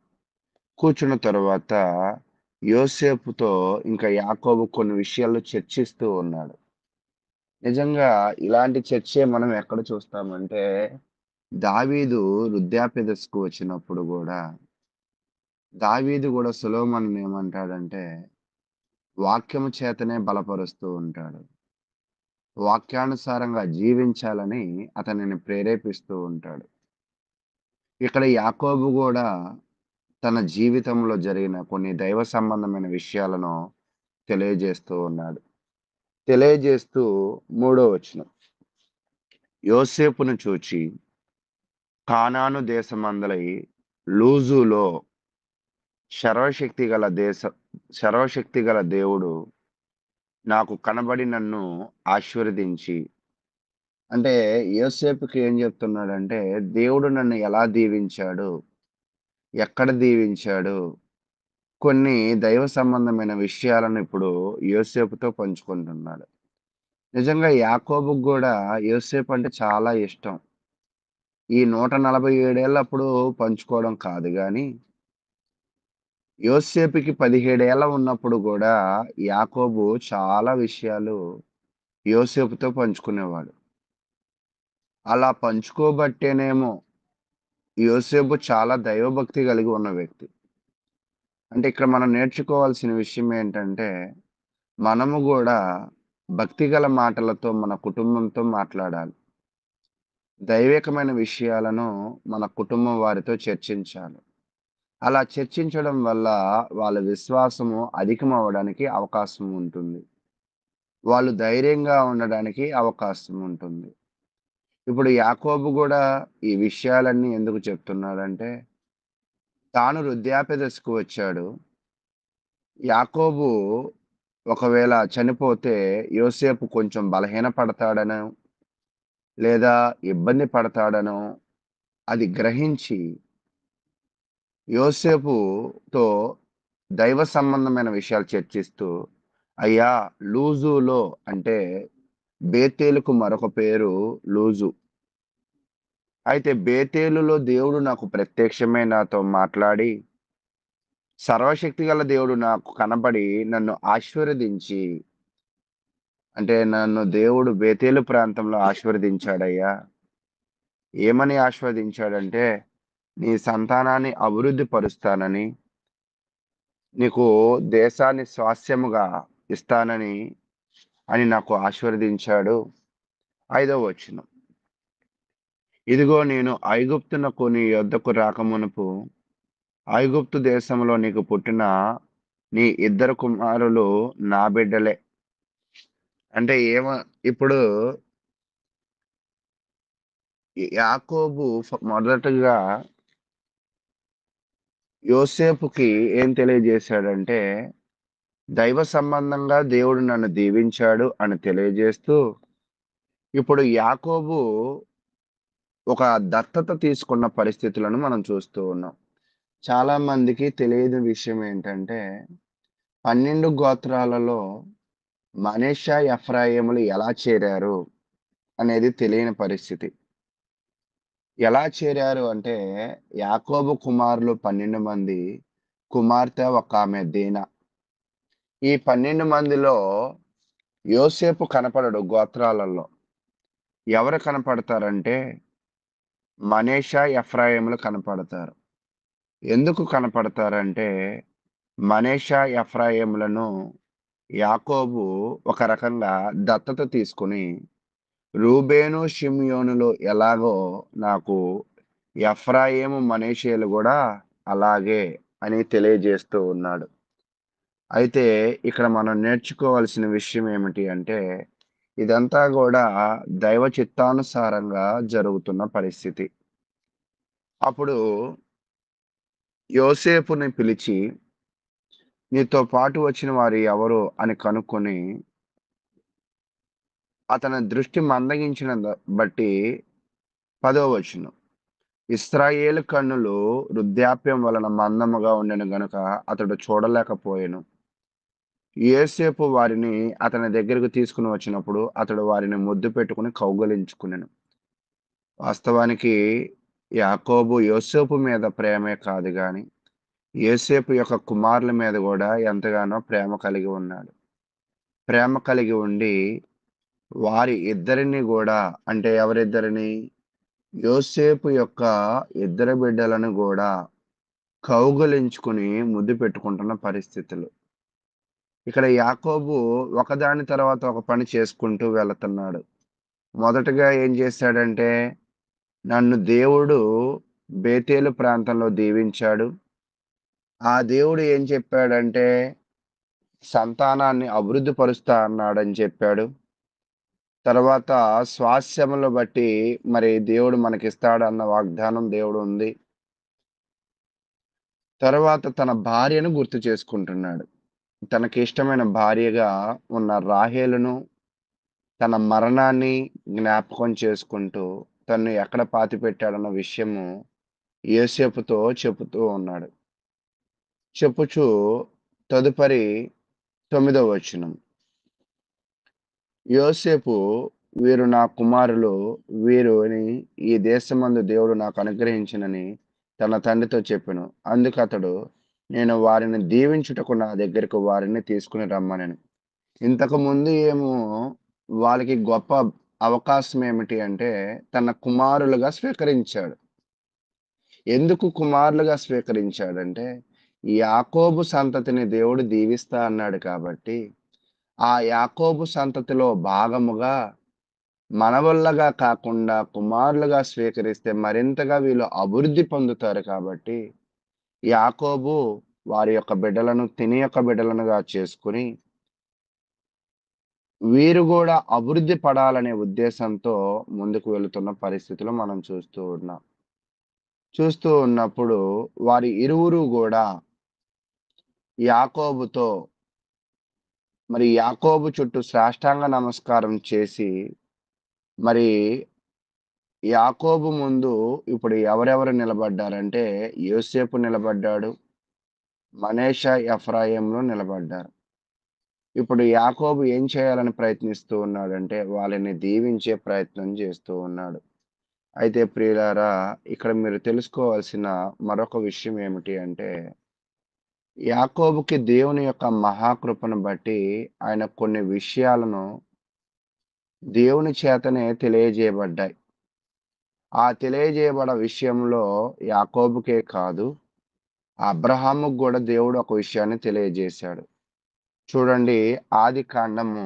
కూర్చున్న తరువాత యోసేపుతో ఇంకా యాకోబు కొన్ని విషయాలు చర్చిస్తూ ఉన్నాడు. నిజంగా ఇలాంటి చర్చే మనం ఎక్కడ చూస్తామంటే, దావీదు వృద్ధాప్య దశకు వచ్చినప్పుడు గూడా, దావీదు గూడా సొలొమోనుని ఏమంటాడంటే, వాక్యము చేతనే బలపరుస్తూ ఉంటాడు. వాక్యానుసారంగా జీవించాలని అతనిని ప్రేరేపిస్తూ ఉంటాడు. ఇక్కడ యాకోబు గూడా తన జీవితంలో జరిగిన కొన్ని దైవ సంబంధమైన విషయాలను తెలియజేస్తూ ఉన్నాడు. తెలియజేస్తూ 3వ వచనం. యోసేపును చూచి కానాను దేశమందలి లూజులో సర్వశక్తిగల దేవుడు నాకు కనబడి నన్ను ఆశీర్వదించి, అంటే యోసేపుకి ఏం చెప్తున్నాడంటే, దేవుడు నన్ను ఎలా దీవించాడు, ఎక్కడ దీవించాడు, కొన్ని దైవ సంబంధమైన విషయాలను ఇప్పుడు యోసేపుతో పంచుకుంటున్నాడు. నిజంగా యాకోబుకు గూడా యోసేపు అంటే చాలా ఇష్టం. ఈ 147 ఏళ్ళప్పుడు పంచుకోవడం కాదు గానీ, యోసేపుకి 17 ఏళ్ల ఉన్నప్పుడు గూడా యాకోబు చాలా విషయాలు యోసేపుతో పంచుకునేవాడు. అలా పంచుకోబట్టేనేమో యోసేపు చాలా దైవభక్తి కలిగి ఉన్న వ్యక్తి. అంటే ఇక్కడ మనం నేర్చుకోవాల్సిన విషయం ఏంటంటే, మనము గూడా భక్తిగల మాటలతో మన కుటుంబంతో మాట్లాడాలి. దైవికమైన విషయాలను మన కుటుంబం వారితో చర్చించాలి. అలా చర్చించడం వల్ల వాళ్ళ విశ్వాసము అధికమవ్వడానికి అవకాశం ఉంటుంది. వాళ్ళు ధైర్యంగా ఉండడానికి అవకాశం ఉంటుంది. ఇప్పుడు యాకోబు గూడా ఈ విషయాలన్నీ ఎందుకు చెప్తున్నాడంటే, తాను వృద్ధాప్య దశకు వచ్చాడు. యాకోబు ఒకవేళ చనిపోతే యోసేపు కొంచెం బలహీనపడతాడనో, లేదా ఇబ్బంది పడతాడనో అది గ్రహించి యోసేపుతో దైవ సంబంధమైన విషయాలు చర్చిస్తూ, అయ్యా లూజులో, అంటే బేతేలుకు మరొక పేరు లూజు. అయితే బేతేలులో దేవుడు నాకు ప్రత్యక్షమై నాతో మాట్లాడి, సర్వశక్తిగల దేవుడు నాకు కనబడి నన్ను ఆశీర్వదించి, అంటే నన్ను దేవుడు బేతేలు ప్రాంతంలో ఆశీర్వదించాడయ్యా. ఏమని ఆశీర్వదించాడంటే, నీ సంతానాన్ని అభివృద్ధి పరుస్తానని, నీకు దేశాన్ని స్వాస్థ్యముగా ఇస్తానని అని నాకు ఆశీర్వదించాడు. 5వ వచనం. ఇదిగో నేను ఐగుప్తునకు నీ యొద్దకు రాకమునుపు ఐగుప్తు దేశంలో నీకు పుట్టిన నీ 2 కుమారులు నా బిడ్డలే. అంటే ఇప్పుడు యాకోబు మొదటగా యోసేపుకి ఏం తెలియజేశాడంటే, దైవ సంబంధంగా దేవుడు నన్ను దీవించాడు అని తెలియజేస్తూ, ఇప్పుడు యాకోబు ఒక దత్తత తీసుకున్న పరిస్థితులను మనం చూస్తూ ఉన్నాం. చాలా మందికి తెలియని విషయం ఏంటంటే, 12 గోత్రాలలో మనష్షా, ఎఫ్రాయిములు ఎలా చేరారు అనేది తెలియని పరిస్థితి. ఎలా చేరారు అంటే, యాకోబు కుమారులు 12 మంది, కుమార్తె ఒక ఆమె దీనా. ఈ 12 మందిలో యోసేపు కనపడడు గోత్రాలలో. ఎవరు కనపడతారంటే, మనష్షా, ఎఫ్రాయిములు కనపడతారు. ఎందుకు కనపడతారంటే, మనష్షా, ఎఫ్రాయిములను యాకోబు ఒక రకంగా దత్తత తీసుకొని, రూబేను, షిమ్యోనులు ఎలాగో నాకు ఎఫ్రాయిము, మనష్షేలు కూడా అలాగే అని తెలియజేస్తూ ఉన్నాడు. అయితే ఇక్కడ మనం నేర్చుకోవాల్సిన విషయం ఏమిటి అంటే, ఇదంతా కూడా దైవ చిత్తానుసారంగా జరుగుతున్న పరిస్థితి. అప్పుడు యోసేపుని పిలిచి, నీతో పాటు వచ్చిన వారు ఎవరు అని కనుక్కొని, అతని దృష్టి మందగించిన బట్టి 10వ వచనం. ఇశ్రాయేలు కన్నులు వృద్ధాప్యం వలన మందముగా ఉండెను గనుక అతడు చూడలేకపోయెను. యోసేపు వారిని అతని దగ్గరకు తీసుకుని వచ్చినప్పుడు అతడు వారిని ముద్దు పెట్టుకుని కౌగలించుకునెను. వాస్తవానికి యాకోబు యోసేపు మీద ప్రేమే కాదు గాని, యోసేపు యొక్క కుమారుల మీద కూడా ఎంతగానో ప్రేమ కలిగి ఉన్నాడు. ప్రేమ కలిగి ఉండి వారి ఇద్దరిని కూడా, అంటే ఎవరిద్దరిని? యోసేపు యొక్క ఇద్దరు బిడ్డలను కూడా కౌగిలించుకుని ముద్దు పెట్టుకుంటున్న పరిస్థితులు. ఇక్కడ యాకోబు ఒకదాని తర్వాత ఒక పని చేసుకుంటూ వెళుతున్నాడు. మొదటగా ఏం చేశాడంటే, నన్ను దేవుడు బేతేలు ప్రాంతంలో దీవించాడు. ఆ దేవుడు ఏం చెప్పాడంటే, సంతానాన్ని అభివృద్ధి పరుస్తా అన్నాడని చెప్పాడు. తర్వాత స్వాస్థ్యములు బట్టి మరి దేవుడు మనకిస్తాడు అన్న వాగ్దానం దేవుడు ఉంది. తర్వాత తన భార్యను గుర్తు చేసుకుంటున్నాడు. తనకి ఇష్టమైన భార్యగా ఉన్న రాహేలును తన మరణాన్ని జ్ఞాపకం చేసుకుంటూ తను ఎక్కడ పాతిపెట్టాడన్న విషయము యోసేపుతో చెబుతూ ఉన్నాడు. చెప్పుచూ తదుపరి 9వ వచనం, యోసేపు, వీరు నా కుమారులు, వీరిని ఈ దేశమందు దేవుడు నాకు అనుగ్రహించినని తన తండ్రితో చెప్పెను. అందుకు అతడు, నేను వారిని దీవించుటకు నా దగ్గరకు వారిని తీసుకుని రమ్మనెను. ఇంతకు ముందు ఏమో వాళ్ళకి గొప్ప అవకాశం ఏమిటి అంటే, తన కుమారులుగా స్వీకరించాడు. ఎందుకు కుమారులుగా స్వీకరించాడంటే, యాకోబు సంతతిని దేవుడు దీవిస్తా అన్నాడు కాబట్టి, ఆ యాకోబు సంతతిలో భాగముగా మనవళ్ళగా కాకుండా కుమారులుగా స్వీకరిస్తే మరింతగా వీళ్ళు అభివృద్ధి పొందుతారు కాబట్టి, యాకోబు వారి యొక్క బిడ్డలను తిని యొక్క బిడ్డలనుగా చేసుకుని వీరు కూడా అభివృద్ధి పడాలనే ఉద్దేశంతో ముందుకు వెళుతున్న పరిస్థితులు మనం చూస్తూ ఉన్నాం. చూస్తూ ఉన్నప్పుడు వారి ఇరువురు కూడా యాకోబుతో మరి యాకోబు చుట్టూ సాష్టాంగ నమస్కారం చేసి, మరి యాకోబు ముందు ఇప్పుడు ఎవరెవరు నిలబడ్డారంటే, యోసేపు నిలబడ్డాడు, మనష్షే, ఎఫ్రాయిములు నిలబడ్డారు. ఇప్పుడు యాకోబు ఏం చేయాలని ప్రయత్నిస్తూ ఉన్నాడంటే, వాళ్ళని దీవించే ప్రయత్నం చేస్తూ ఉన్నాడు. అయితే ప్రియులారా, ఇక్కడ మీరు తెలుసుకోవాల్సిన మరొక విషయం ఏమిటి అంటే, యాకోబుకి దేవుని యొక్క మహాకృపను బట్టి ఆయన కొన్ని విషయాలను దేవుని చేతనే తెలియజేయబడ్డాయి. ఆ తెలియజేయబడ విషయంలో యాకోబుకే కాదు, అబ్రహాముకు కూడా దేవుడు ఒక విషయాన్ని తెలియజేశాడు. చూడండి, ఆదికాండము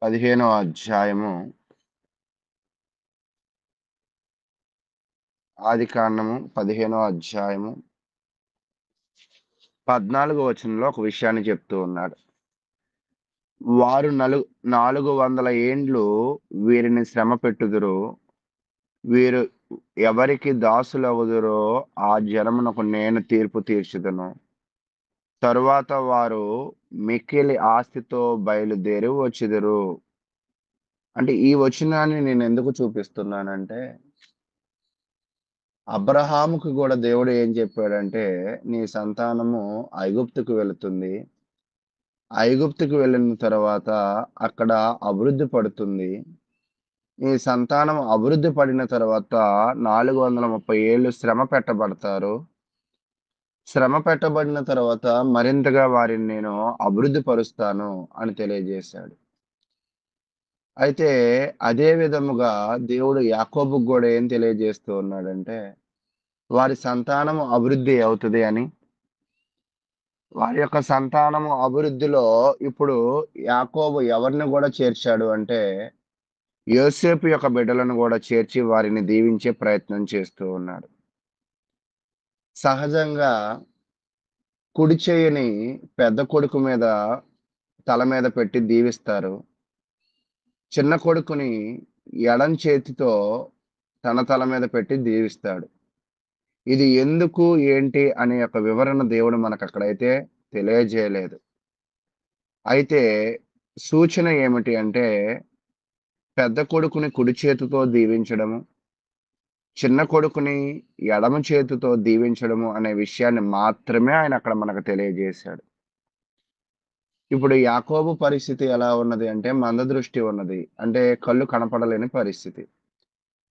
15వ అధ్యాయము, ఆదికాండము 15వ అధ్యాయము 14వ వచనంలో ఒక విషయాన్ని చెప్తూ ఉన్నాడు. వారు 400 ఏండ్లు వీరిని శ్రమ పెట్టుదురు, వీరు ఎవరికి దాసులగుదురో ఆ జనమునకు నేను తీర్పు తీర్చుదును. తరువాత వారు మిక్కిలి ఆస్తితో బయలుదేరి వచ్చుదురు. అంటే ఈ వచనాన్ని నేను ఎందుకు చూపిస్తున్నానంటే, అబ్రహాముకు కూడా దేవుడు ఏం చెప్పాడంటే, నీ సంతానము ఐగుప్తుకు వెళుతుంది, ఐగుప్తుకు వెళ్ళిన తర్వాత అక్కడ అభివృద్ధి పడుతుంది, నీ సంతానం అభివృద్ధి పడిన తర్వాత 430 ఏళ్ళు శ్రమ పెట్టబడతారు, శ్రమ పెట్టబడిన తర్వాత మరింతగా వారిని నేను అభివృద్ధి పరుస్తాను అని తెలియజేశాడు. అయితే అదే విధముగా దేవుడు యాకోబుకు కూడా ఏం తెలియజేస్తూ ఉన్నాడంటే, వారి సంతానము అభివృద్ధి అవుతుంది అని. వారి యొక్క సంతానము అభివృద్ధిలో ఇప్పుడు యాకోబు ఎవరిని కూడా చేర్చాడు అంటే, యోసేపు యొక్క బిడ్డలను కూడా చేర్చి వారిని దీవించే ప్రయత్నం చేస్తూ ఉన్నాడు. సహజంగా కుడి చెయ్యిని పెద్ద కొడుకు మీద తల మీద పెట్టి దీవిస్తారు, చిన్న కొడుకుని ఎడం చేతితో తన తల మీద పెట్టి దీవిస్తాడు. ఇది ఎందుకు ఏంటి అనే యొక్క వివరణ దేవుడు మనకు అక్కడైతే తెలియజేయలేదు. అయితే సూచన ఏమిటి అంటే, పెద్ద కొడుకుని కుడి చేతితో దీవించడము, చిన్న కొడుకుని ఎడమ చేతితో దీవించడము అనే విషయాన్ని మాత్రమే ఆయన అక్కడ మనకు తెలియజేశాడు. ఇప్పుడు యాకోబు పరిస్థితి ఎలా ఉన్నది అంటే, మందదృష్టి ఉన్నది, అంటే కళ్ళు కనపడలేని పరిస్థితి.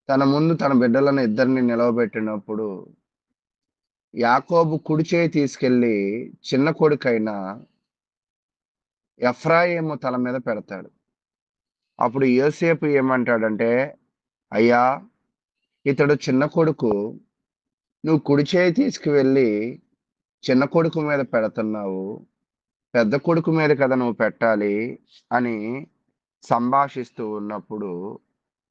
తన ముందు తన బిడ్డలను ఇద్దరిని నిలవబెట్టినప్పుడు యాకోబు కుడి చేయి తీసుకెళ్లి చిన్న కొడుకైన ఎఫ్రాయిము తల మీద పెడతాడు. అప్పుడు యోసేపు ఏమంటాడంటే, అయ్యా, ఇతడు చిన్న కొడుకు, నువ్వు కుడి చేయి తీసుకువెళ్ళి చిన్న కొడుకు మీద పెడుతున్నావు, పెద్ద కొడుకు మీద కదా నువ్వు పెట్టాలి అని సంభాషిస్తూ ఉన్నప్పుడు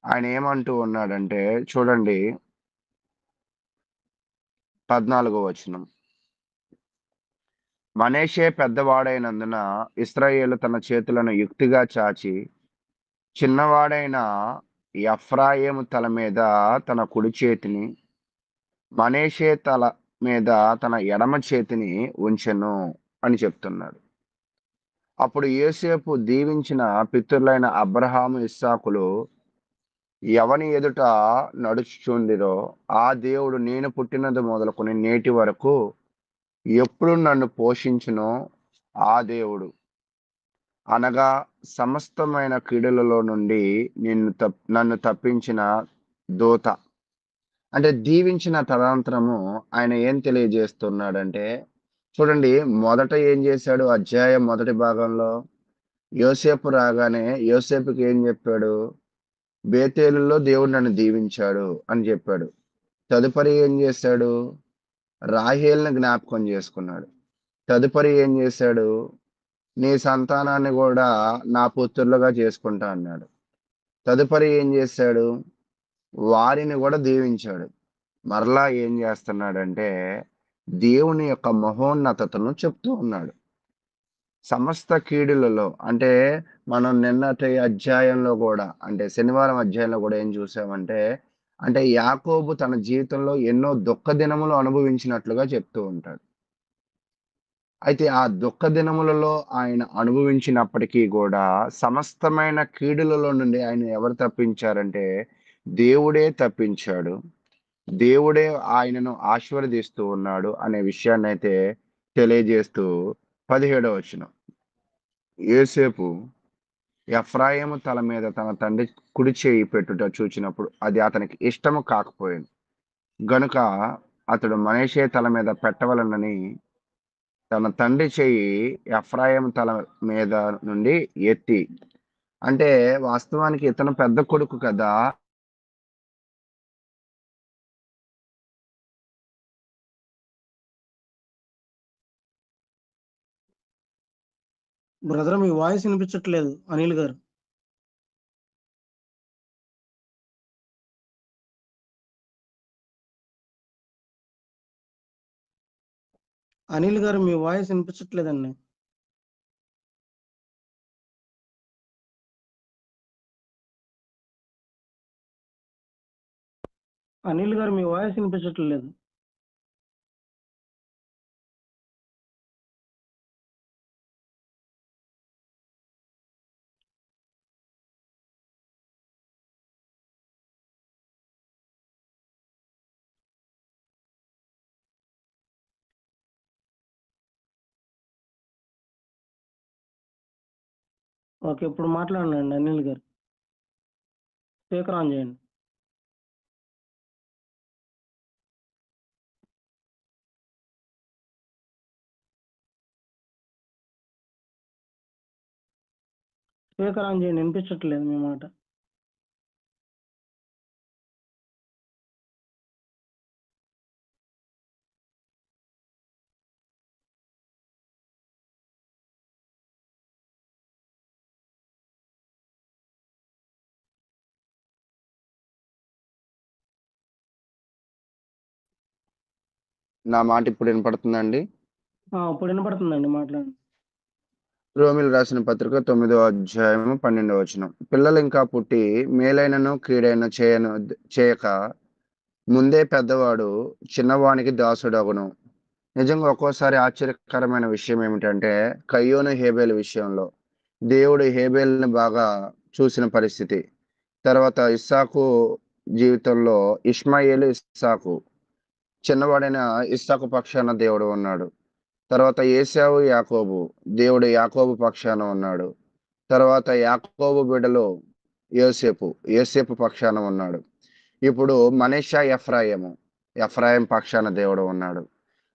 ఆయన ఏమంటూ ఉన్నాడంటే, చూడండి 14వ వచనం. మనష్షే పెద్దవాడైనందున ఇశ్రాయేలు తన చేతులను యుక్తిగా చాచి చిన్నవాడైన ఎఫ్రాయిము తల మీద తన కుడి చేతిని, మనష్షే తల మీద తన ఎడమ చేతిని ఉంచెను అని చెప్తున్నాడు. అప్పుడు యోసేపు దీవించిన పితరులైన అబ్రహాము, ఇస్సాకులు ఎవని ఎదుట నడుచుచుండిరో ఆ దేవుడు నేను పుట్టినది మొదలుకొని నేటి వరకు ఎప్పుడు నన్ను పోషించునో ఆ దేవుడు, అనగా సమస్తమైన కీడులలో నుండి నన్ను తప్పించిన దూత. అంటే దీవించిన తదనంతరము ఆయన ఏం తెలియజేస్తున్నాడంటే, చూడండి మొదట ఏం చేశాడు, అధ్యాయం మొదటి భాగంలో యోసేపు రాగానే యోసేపుకి ఏం చెప్పాడు, బేతేలులో దేవుడు నన్ను దీవించాడు అని చెప్పాడు. తదుపరి ఏం చేశాడు, రాహేల్ని జ్ఞాపకం చేసుకున్నాడు. తదుపరి ఏం చేశాడు, నీ సంతానాన్ని కూడా నా పుత్రులుగా చేసుకుంటా అన్నాడు. తదుపరి ఏం చేశాడు, వారిని కూడా దీవించాడు. మరలా ఏం చేస్తున్నాడంటే దేవుని యొక్క మహోన్నతతను చెప్తూ ఉన్నాడు. సమస్త కీడులలో అంటే మనం నిన్నటి అధ్యాయంలో కూడా, అంటే శనివారం అధ్యాయంలో కూడా ఏం చూసామంటే, అంటే యాకోబు తన జీవితంలో ఎన్నో దుఃఖ దినములు అనుభవించినట్లుగా చెప్తూ ఉంటాడు. అయితే ఆ దుఃఖ దినములలో ఆయన అనుభవించినప్పటికీ కూడా సమస్తమైన కీడులలో నుండి ఆయన ఎవరు తప్పించారంటే దేవుడే తప్పించాడు, దేవుడే ఆయనను ఆశీర్వదిస్తూ ఉన్నాడు అనే విషయాన్ని అయితే తెలియజేస్తూ 17వ వచనం. యోసేపు ఎఫ్రాయిము తల మీద తన తండ్రి కుడి చేయి పెట్టుట చూచినప్పుడు అది అతనికి ఇష్టము కాకపోయింది గనుక అతడు మనష్షే తల మీద పెట్టవలనని తన తండ్రి చేయి ఎఫ్రాయిము తల మీద నుండి ఎత్తి, అంటే వాస్తవానికి ఇతను పెద్ద కొడుకు కదా, బ్రదర్ మీ వాయిస్ వినిపించట్లేదు అనిల్ గారు. అనిల్ గారు మీ వాయిస్ వినిపించట్లేదండి. అనిల్ గారు మీ వాయిస్ వినిపించట్లేదు. ఓకే, ఇప్పుడు మాట్లాడండి అనిల్ గారు. స్పీకర్ ఆన్ చేయండి. స్పీకర్ ఆన్ చేయండి, వినిపించట్లేదు మీ మాట. నా మాట ఇప్పుడు వినపడుతుందండి? ఇప్పుడు వినపడుతుందండి, మాట్లాడండి. రోమిలు రాసిన పత్రిక 9వ అధ్యాయము 12వ వచనం. పిల్లలు ఇంకా పుట్టి మేలైనను కీడైన చేయక ముందే పెద్దవాడు చిన్నవానికి దాసుడగును. నిజంగా ఒక్కోసారి ఆశ్చర్యకరమైన విషయం ఏమిటంటే, కయ్యోను హేబేలు విషయంలో దేవుడు హేబేల్ని బాగా చూసిన పరిస్థితి. తర్వాత ఇస్సాకు జీవితంలో ఇష్మాయేలు, ఇస్సాకు, చిన్నవాడైన ఇస్సాకు పక్షాన దేవుడు ఉన్నాడు. తర్వాత ఏశావు, యాకోబు, దేవుడు యాకోబు పక్షాన ఉన్నాడు. తర్వాత యాకోబు బిడ్డలో యోసేపు పక్షాన ఉన్నాడు. ఇప్పుడు మనష్షే ఎఫ్రాయిం పక్షాన దేవుడు ఉన్నాడు.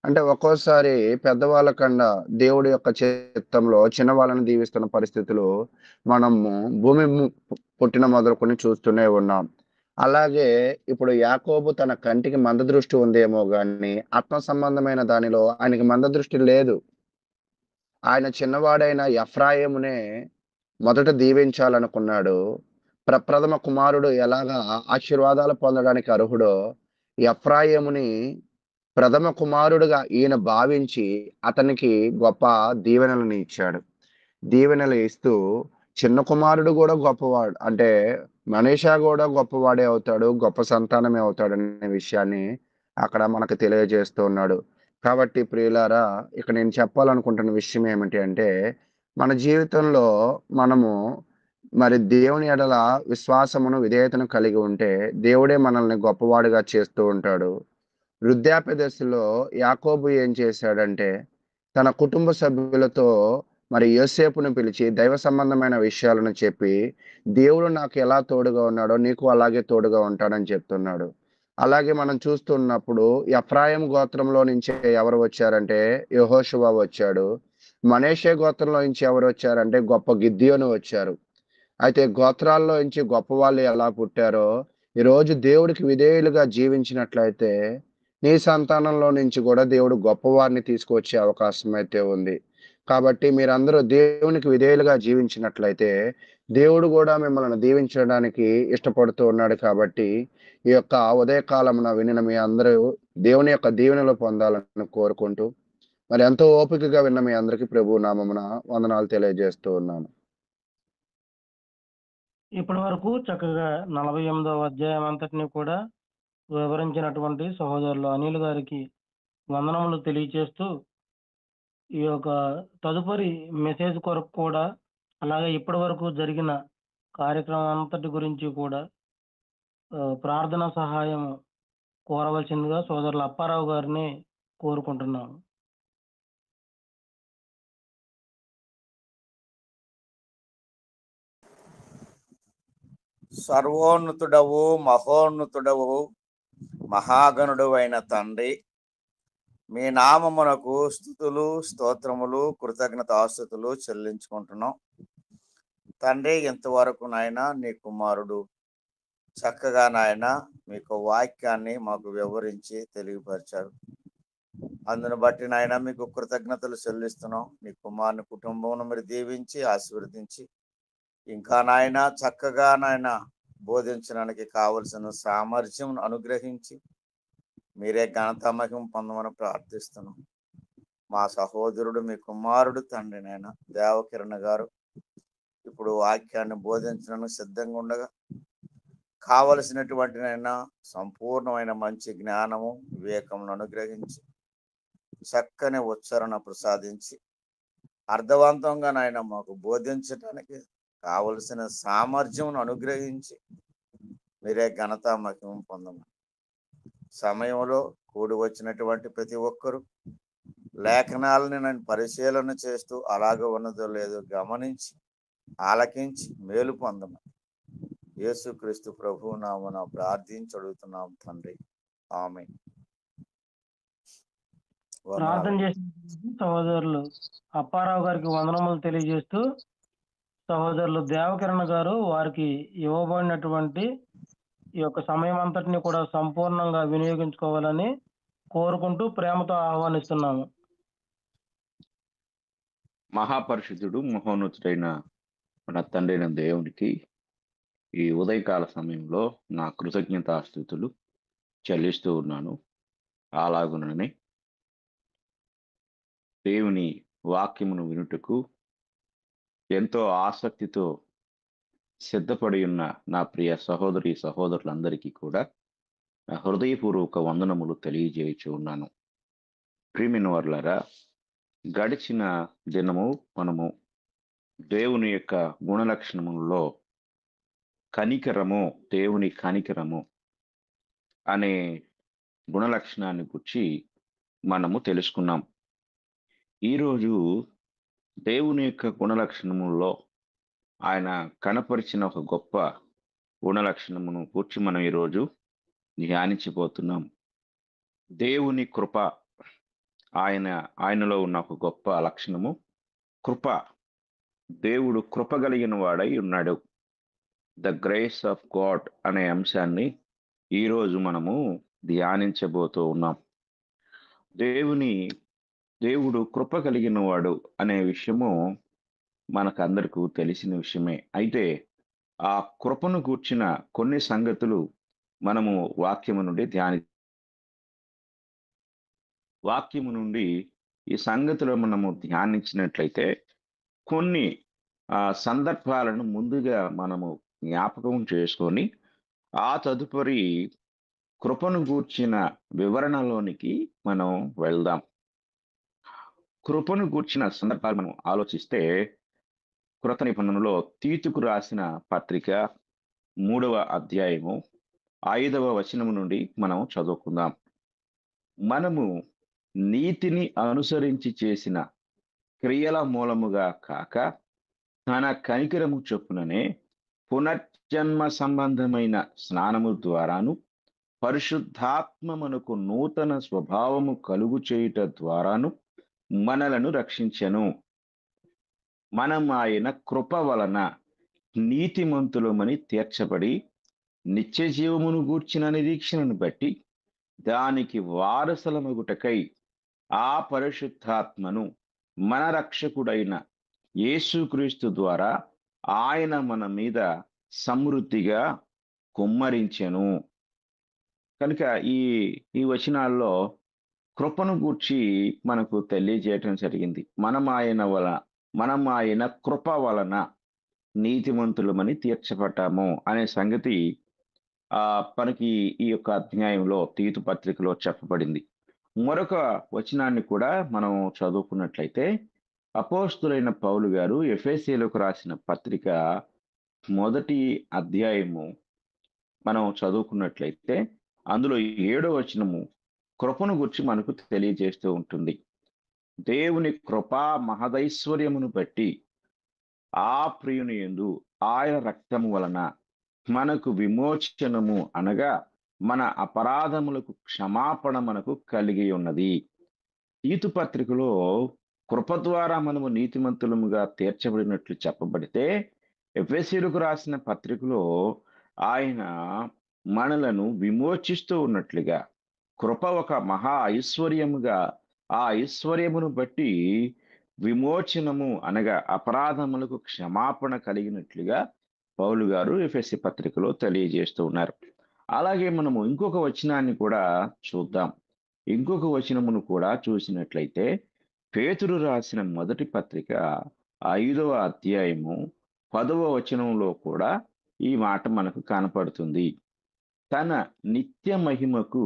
అంటే ఒక్కోసారి పెద్దవాళ్ళ కన్నా దేవుడి యొక్క చిత్తంలో చిన్నవాళ్ళని దీవిస్తున్న పరిస్థితులు మనము భూమి పుట్టిన మొదలుకొని చూస్తూనే ఉన్నాం. అలాగే ఇప్పుడు యాకోబు తన కంటికి మందదృష్టి ఉందేమో గాని ఆత్మ సంబంధమైన దానిలో ఆయనకి మందదృష్టి లేదు. ఆయన చిన్నవాడైన ఎఫ్రాయిమునే మొదట దీవించాలనుకున్నాడు. ప్రప్రథమ కుమారుడు ఎలాగా ఆశీర్వాదాలు పొందడానికి అర్హుడో ఎఫ్రాయిముని ప్రథమ కుమారుడుగా ఈయన భావించి అతనికి గొప్ప దీవెనలను ఇచ్చాడు. దీవెనలు ఇస్తూ చిన్న కుమారుడు కూడా గొప్పవాడు, అంటే మనీషా కూడా గొప్పవాడే అవుతాడు, గొప్ప సంతానమే అవుతాడు అనే విషయాన్ని అక్కడ మనకు తెలియజేస్తూ ఉన్నాడు. కాబట్టి ప్రియులారా, ఇక్కడ నేను చెప్పాలనుకుంటున్న విషయం ఏమిటి అంటే, మన జీవితంలో మనము మరి దేవుని ఎడల విశ్వాసమును విధేయతను కలిగి ఉంటే దేవుడే మనల్ని గొప్పవాడుగా చేస్తూ ఉంటాడు. వృద్ధాప్య దశలో యాకోబు ఏం చేశాడంటే తన కుటుంబ సభ్యులతో మరి యోసేపును పిలిచి దైవ సంబంధమైన విషయాలను చెప్పి దేవుడు నాకు ఎలా తోడుగా ఉన్నాడో నీకు అలాగే తోడుగా ఉంటాడని చెప్తున్నాడు. అలాగే మనం చూస్తున్నప్పుడు ఎఫ్రాయిం గోత్రంలో నుంచి ఎవరు వచ్చారంటే యెహోషువ వచ్చాడు. మనష్షే గోత్రంలో నుంచి ఎవరు వచ్చారంటే గొప్ప గిద్యోను వచ్చారు. అయితే గోత్రాల్లో నుంచి గొప్ప వాళ్ళు ఎలా పుట్టారో ఈరోజు దేవుడికి విధేయులుగా జీవించినట్లయితే నీ సంతానంలో నుంచి కూడా దేవుడు గొప్పవారిని తీసుకొచ్చే అవకాశం అయితే ఉంది. కాబట్టి మీరందరూ దేవునికి విధేయులుగా జీవించినట్లయితే దేవుడు కూడా మిమ్మల్ని దీవించడానికి ఇష్టపడుతూ ఉన్నాడు. కాబట్టి ఈ యొక్క ఉదయకాలమున వినిన మీ అందరూ దేవుని యొక్క దీవెనలు పొందాలని కోరుకుంటూ మరి ఎంతో ఓపికగా విన్న మీ అందరికీ ప్రభు నామమున వందనాలు తెలియజేస్తూ ఉన్నాను. ఇప్పటి వరకు చక్కగా 48వ అధ్యాయం అంతటిని కూడా వివరించినటువంటి సహోదరులు అనిల్ గారికి వందనములు తెలియచేస్తూ ఈ యొక్క తదుపరి మెసేజ్ కొరకు కూడా అలాగే ఇప్పటి వరకు జరిగిన కార్యక్రమం అంతటి గురించి కూడా ప్రార్థన సహాయం కోరవలసిందిగా సోదరులు అప్పారావు గారిని కోరుకుంటున్నాము. సర్వోన్నతుడవు, మహోన్నతుడవు, మహాగణుడు అయిన తండ్రి, మీ నామమునకు స్తుతులు, స్తోత్రములు, కృతజ్ఞతాస్తుతులు చెల్లించుకుంటున్నాం. తండ్రి, ఇంతవరకు నాయన నీ కుమారుడు చక్కగా నాయన మీకు వాక్యాన్ని మాకు వివరించి తెలియపరిచారు. అందును బట్టి నాయన మీకు కృతజ్ఞతలు చెల్లిస్తున్నాం. నీ కుమారుని కుటుంబం మీరు దీవించి ఆశీర్వదించి ఇంకా నాయన చక్కగా నాయన బోధించడానికి కావలసిన సామర్థ్యం అనుగ్రహించి మీరే ఘనత మహిమ పొందమని ప్రార్థిస్తున్నాం. మా సహోదరుడు మీ కుమారుడు తండ్రి నాయన దేవకిరణ్ గారు ఇప్పుడు వాక్యాన్ని బోధించడానికి సిద్ధంగా ఉండగా కావలసినటువంటి నైనా సంపూర్ణమైన మంచి జ్ఞానము వివేకమును అనుగ్రహించి చక్కని ఉచ్చారణ ప్రసాదించి అర్థవంతంగా నాయన మాకు బోధించడానికి కావలసిన సామర్థ్యం అనుగ్రహించి మీరే ఘనత మహిమ పొందమని సమయంలో కూడి వచ్చినటువంటి ప్రతి ఒక్కరూ లేఖనాలని నేను పరిశీలన చేస్తూ అలాగ ఉన్నదో లేదో గమనించి ఆలకించి మేలు పొందమని యేసుక్రీస్తు ప్రభు నామమున ప్రార్థించి అడుగుతున్నాం తండ్రి, ఆమేన్. ప్రార్థన చేసిన సహోదరులు అప్పారావు గారికి వందనములు తెలియజేస్తూ సహోదరులు దేవకిరణ్ గారు వారికి ఇవ్వబడినటువంటి ఈ యొక్క సమయం అంతటిని కూడా సంపూర్ణంగా వినియోగించుకోవాలని కోరుకుంటూ ప్రేమతో ఆహ్వానిస్తున్నాము. మహాపరిశుద్ధుడు మహోన్నతుడైన మన తండ్రైన దేవునికి ఈ ఉదయకాల సమయంలో నా కృతజ్ఞతాస్తుతులు చెల్లిస్తూ ఉన్నాను. అలాగునని దేవుని వాక్యమును వినుటకు ఎంతో ఆసక్తితో సిద్ధపడి ఉన్న నా ప్రియ సహోదరి సహోదరులందరికీ కూడా నా హృదయపూర్వక వందనములు తెలియజేయచ్చు ఉన్నాను. ప్రియమైనవారులారా, గడిచిన దినము మనము దేవుని యొక్క గుణలక్షణములలో కనికరము, దేవుని కనికరము అనే గుణలక్షణాన్ని గురించి మనము తెలుసుకున్నాం. ఈరోజు దేవుని యొక్క గుణలక్షణములలో ఆయన కనపరిచిన ఒక గొప్ప గుణలక్షణమును గురించి మనం ఈరోజు ధ్యానించిపోతున్నాం. దేవుని కృప ఆయనలో ఉన్న ఒక గొప్ప లక్షణము కృప. దేవుడు కృప కలిగిన వాడై ఉన్నాడు. ద గ్రేస్ ఆఫ్ గాడ్ అనే అంశాన్ని ఈరోజు మనము ధ్యానించబోతూ ఉన్నాం. దేవుడు కృప కలిగిన వాడు అనే విషయము మనకందరికీ తెలిసిన విషయమే. అయితే ఆ కృపను గూర్చిన కొన్ని సంగతులు మనము వాక్యము నుండి ఈ సంగతులు మనము ధ్యానించినట్లయితే కొన్ని సందర్భాలను ముందుగా మనము జ్ఞాపకం చేసుకొని ఆ తదుపరి కృపను గూర్చిన వివరణలోనికి మనం వెళ్దాం. కృపను గూర్చిన సందర్భాలు మనం ఆలోచిస్తే కృత నిబంధనలో తీతుకు రాసిన పత్రిక 3వ అధ్యాయము 5వ వచనము నుండి మనం చదువుకుందాం. మనము నీతిని అనుసరించి చేసిన క్రియల మూలముగా కాక తన కనికరము చొప్పుననే పునర్జన్మ సంబంధమైన స్నానము ద్వారాను పరిశుద్ధాత్మ మనకు నూతన స్వభావము కలుగు చేయుట ద్వారాను మనలను రక్షించెను. మనం ఆయన కృప వలన నీతిమంతులమని తీర్చబడి నిత్య జీవమును గూర్చిన నిరీక్షణను బట్టి దానికి వారసులమగుటకై ఆ పరిశుద్ధాత్మను మన రక్షకుడైన యేసుక్రీస్తు ద్వారా ఆయన మన మీద సమృద్ధిగా కుమ్మరించెను. కనుక ఈ వచనాల్లో కృపను గూర్చి మనకు తెలియజేయటం జరిగింది. మనం ఆయన కృప వలన నీతిమంతులమని తీర్చబడ్డాము అనే సంగతి మనకి ఈ యొక్క అధ్యాయంలో తీతు పత్రికలో చెప్పబడింది. మరొక వచనాన్ని కూడా మనం చదువుకున్నట్లయితే అపోస్తులైన పౌలు గారు ఎఫెసీయులకు రాసిన పత్రిక 1వ అధ్యాయము మనం చదువుకున్నట్లయితే అందులో 7వ వచనము కృపను గురించి మనకు తెలియజేస్తూ ఉంటుంది. దేవుని కృపా మహదైశ్వర్యమును బట్టి ఆ ప్రియుని యందు ఆయన రక్తము వలన మనకు విమోచనము అనగా మన అపరాధములకు క్షమాపణ మనకు కలిగి ఉన్నది. తీతు పత్రికలో కృప ద్వారా మనము నీతిమంతులముగా తీర్చబడినట్లు చెప్పబడితే ఎఫెసీయులకు రాసిన పత్రికలో ఆయన మనలను విమోచిస్తూ ఉన్నట్లుగా కృప ఒక మహా ఐశ్వర్యముగా ఆ ఐశ్వర్యమును బట్టి విమోచనము అనగా అపరాధములకు క్షమాపణ కలిగినట్లుగా పౌలు గారు ఎఫెసీ పత్రికలో తెలియజేస్తూ ఉన్నారు. అలాగే మనము ఇంకొక వచనాన్ని కూడా చూద్దాం. ఇంకొక వచనమును కూడా చూసినట్లయితే పేతురు రాసిన మొదటి పత్రిక 5వ అధ్యాయము 10వ వచనంలో కూడా ఈ మాట మనకు కనపడుతుంది. తన నిత్య మహిమకు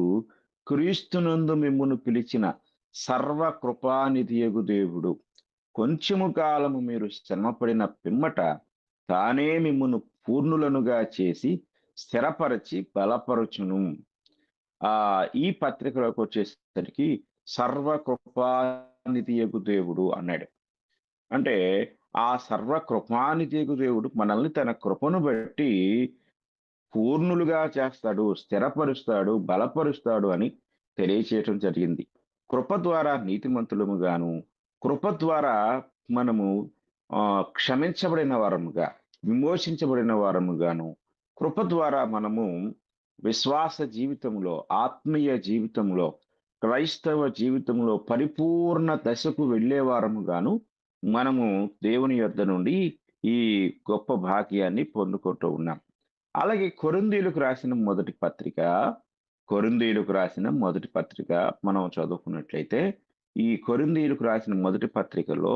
క్రీస్తునందు మిమ్మును పిలిచిన సర్వ కృపానిధియగు దేవుడు కొంచెము కాలము మీరు శ్రమపడిన పిమ్మట తానే మిమ్మును పూర్ణులనుగా చేసి స్థిరపరచి బలపరచును. ఈ పత్రికలోకి వచ్చేసరికి సర్వ కృపానిధియగు దేవుడు అన్నాడు. అంటే ఆ సర్వ కృపానిధియగు దేవుడు మనల్ని తన కృపను బట్టి పూర్ణులుగా చేస్తాడు, స్థిరపరుస్తాడు, బలపరుస్తాడు అని తెలియచేయటం జరిగింది. కృప ద్వారా నీతిమంతులము గాను, కృప ద్వారా మనము క్షమించబడిన వారముగా, విమోచించబడిన వారముగాను, కృప ద్వారా మనము విశ్వాస జీవితంలో, ఆత్మీయ జీవితంలో, క్రైస్తవ జీవితంలో పరిపూర్ణ దశకు వెళ్ళే వారముగాను మనము దేవుని యొద్ద నుండి ఈ గొప్ప భాగ్యాన్ని పొందుకుంటూ ఉన్నాం. అలాగే కొరింథీయులకు రాసిన మొదటి పత్రిక మనం చదువుకున్నట్లయితే ఈ కొరింథీయులకు రాసిన మొదటి పత్రికలో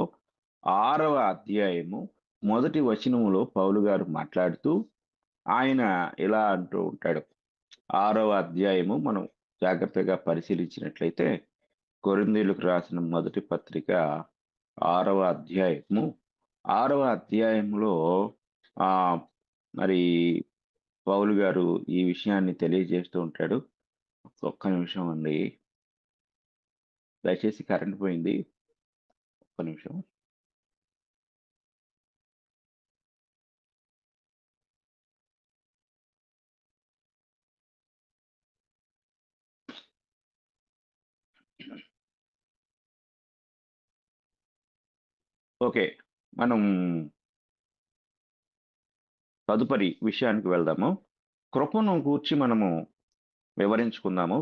6వ అధ్యాయము 1వ వచనములో పౌలు గారు మాట్లాడుతూ ఆయన ఇలా అంటూ ఉంటాడు. 6వ అధ్యాయము మనం జాగ్రత్తగా పరిశీలించినట్లయితే కొరింథీయులకు రాసిన మొదటి పత్రిక 6వ అధ్యాయంలో మరి పౌలు గారు ఈ విషయాన్ని తెలియజేస్తూ ఉంటాడు. ఒక్క నిమిషం అండి, దయచేసి కరెంట్ పోయింది, ఒక్క నిమిషం. ఓకే. మనం తదుపరి విషయానికి వెళ్దాము. కృపను గూర్చి మనము వివరించుకుందాము.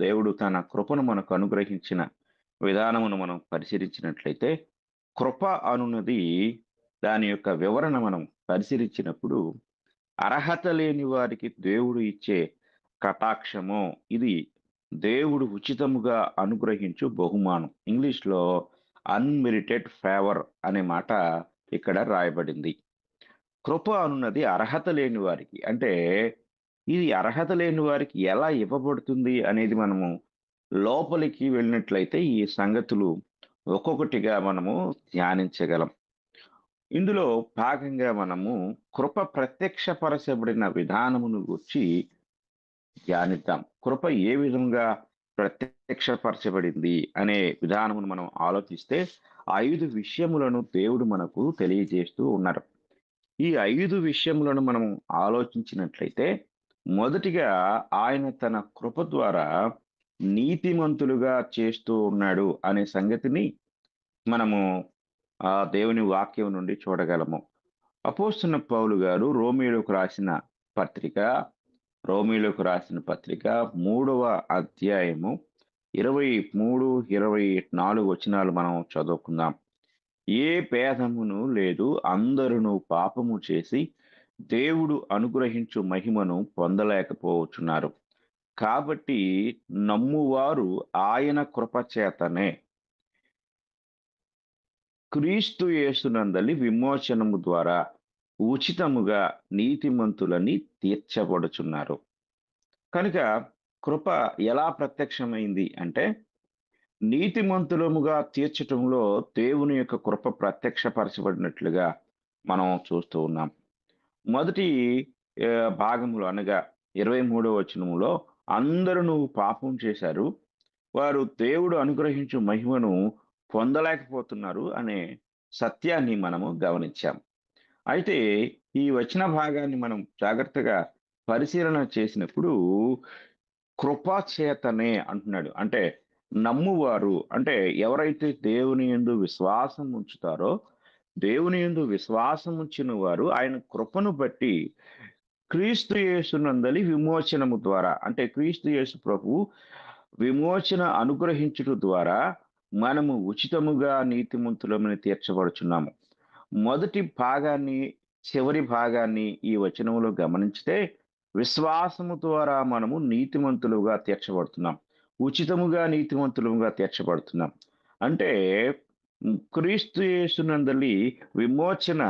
దేవుడు తన కృపను మనకు అనుగ్రహించిన విధానమును మనం పరిశీలించినట్లయితే, కృప అనున్నది దాని యొక్క వివరణ మనం పరిశీలించినప్పుడు, అర్హత లేని వారికి దేవుడు ఇచ్చే కటాక్షము. ఇది దేవుడు ఉచితముగా అనుగ్రహించు బహుమానం. ఇంగ్లీష్‌లో అన్‌మెరిటెడ్ ఫేవర్ అనే మాట ఇక్కడ రాయబడింది. కృప అనున్నది అర్హత లేని వారికి. అంటే ఇది అర్హత లేని వారికి ఎలా ఇవ్వబడుతుంది అనేది మనము లోపలికి వెళ్ళినట్లయితే ఈ సంగతులు ఒక్కొక్కటిగా మనము ధ్యానించగలం. ఇందులో భాగంగా మనము కృప ప్రత్యక్షపరచబడిన విధానమును గూర్చి ధ్యానిద్దాం. కృప ఏ విధంగా ప్రత్యక్షపరచబడింది అనే విధానమును మనం ఆలోచిస్తే 5 విషయములను దేవుడు మనకు తెలియజేస్తూ ఉన్నారు. ఈ 5 విషయములను మనం ఆలోచించినట్లయితే, మొదటిగా ఆయన తన కృప ద్వారా నీతిమంతులుగా చేస్తూ ఉన్నాడు అనే సంగతిని మనము దేవుని వాక్యం నుండి చూడగలము. అపోస్తలుడైన పౌలు గారు రోమీయులకు రాసిన పత్రిక 3వ అధ్యాయము 23, 24 వచనాలు మనం చదువుకుందాం. ఏ భేదమును లేదు, అందరును పాపము చేసి దేవుడు అనుగ్రహించు మహిమను పొందలేకపోవచ్చున్నారు. కాబట్టి నమ్మువారు ఆయన కృప చేతనే క్రీస్తు యేసునందలి విమోచనము ద్వారా ఉచితముగా నీతిమంతులని తీర్చబడుచున్నారు. కనుక కృప ఎలా ప్రత్యక్షమైంది అంటే, నీతిమంతులముగా తీర్చటంలో దేవుని యొక్క కృప ప్రత్యక్షపరచబడినట్లుగా మనం చూస్తూ ఉన్నాం. మొదటి భాగములో అనగా 23వ వచనములో అందరూ పాపం చేశారు, వారు దేవుడు అనుగ్రహించు మహిమను పొందలేకపోతున్నారు అనే సత్యాన్ని మనము గమనించాం. అయితే ఈ వచన భాగాన్ని మనం జాగ్రత్తగా పరిశీలన చేసినప్పుడు కృపా చేతనే అంటున్నాడు. అంటే నమ్మువారు, అంటే ఎవరైతే దేవుని యందు విశ్వాసం ఉంచుతారో, దేవుని యందు విశ్వాసం ఉంచిన వారు ఆయన కృపను బట్టి క్రీస్తు యేసునందలి విమోచనము ద్వారా, అంటే క్రీస్తు యేసు ప్రభువు విమోచన అనుగ్రహించుట ద్వారా మనము ఉచితముగా నీతిమంతులమని తీర్చబడుచున్నాము. మొదటి భాగాన్ని, చివరి భాగాన్ని ఈ వచనంలో గమనించితే, విశ్వాసము ద్వారా మనము నీతిమంతులుగా తీర్చబడుతున్నాం, ఉచితముగా నీతిమంతులుగా తీర్చబడుతున్నాం. అంటే క్రీస్తు యేసునందలి విమోచన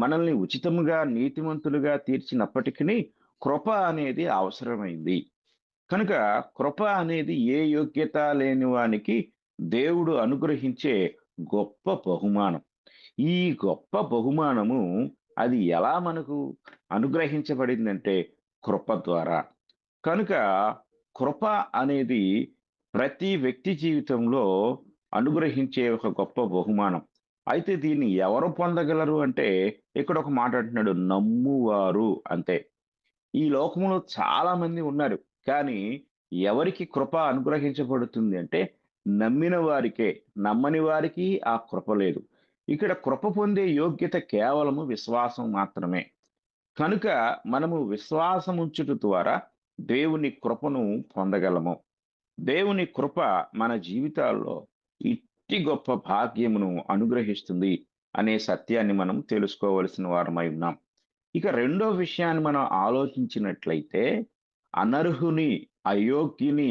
మనల్ని ఉచితముగా నీతిమంతులుగా తీర్చినప్పటికీ కృప అనేది అవసరమైంది. కనుక కృప అనేది ఏ యోగ్యత లేని వానికి దేవుడు అనుగ్రహించే గొప్ప బహుమానం. ఈ గొప్ప బహుమానము అది ఎలా మనకు అనుగ్రహించబడిందంటే కృప ద్వారా. కనుక కృప అనేది ప్రతి వ్యక్తి జీవితంలో అనుగ్రహించే ఒక గొప్ప బహుమానం. అయితే దీన్ని ఎవరు పొందగలరు అంటే, ఇక్కడ ఒక మాట అంటున్నాడు, నమ్మువారు. అంతే. ఈ లోకంలో చాలా మంది ఉన్నారు, కానీ ఎవరికి కృప అనుగ్రహించబడుతుంది అంటే నమ్మిన వారికే. నమ్మని వారికి ఆ కృప లేదు. ఇక్కడ కృప పొందే యోగ్యత కేవలము విశ్వాసం మాత్రమే. కనుక మనము విశ్వాసం ఉంచుట ద్వారా దేవుని కృపను పొందగలము. దేవుని కృప మన జీవితాల్లో ఇట్టి గొప్ప భాగ్యమును అనుగ్రహిస్తుంది అనే సత్యాన్ని మనం తెలుసుకోవలసిన వారమై ఉన్నాం. ఇక రెండో విషయాన్ని మనం ఆలోచించినట్లయితే, అనర్హుని, అయోగ్యుని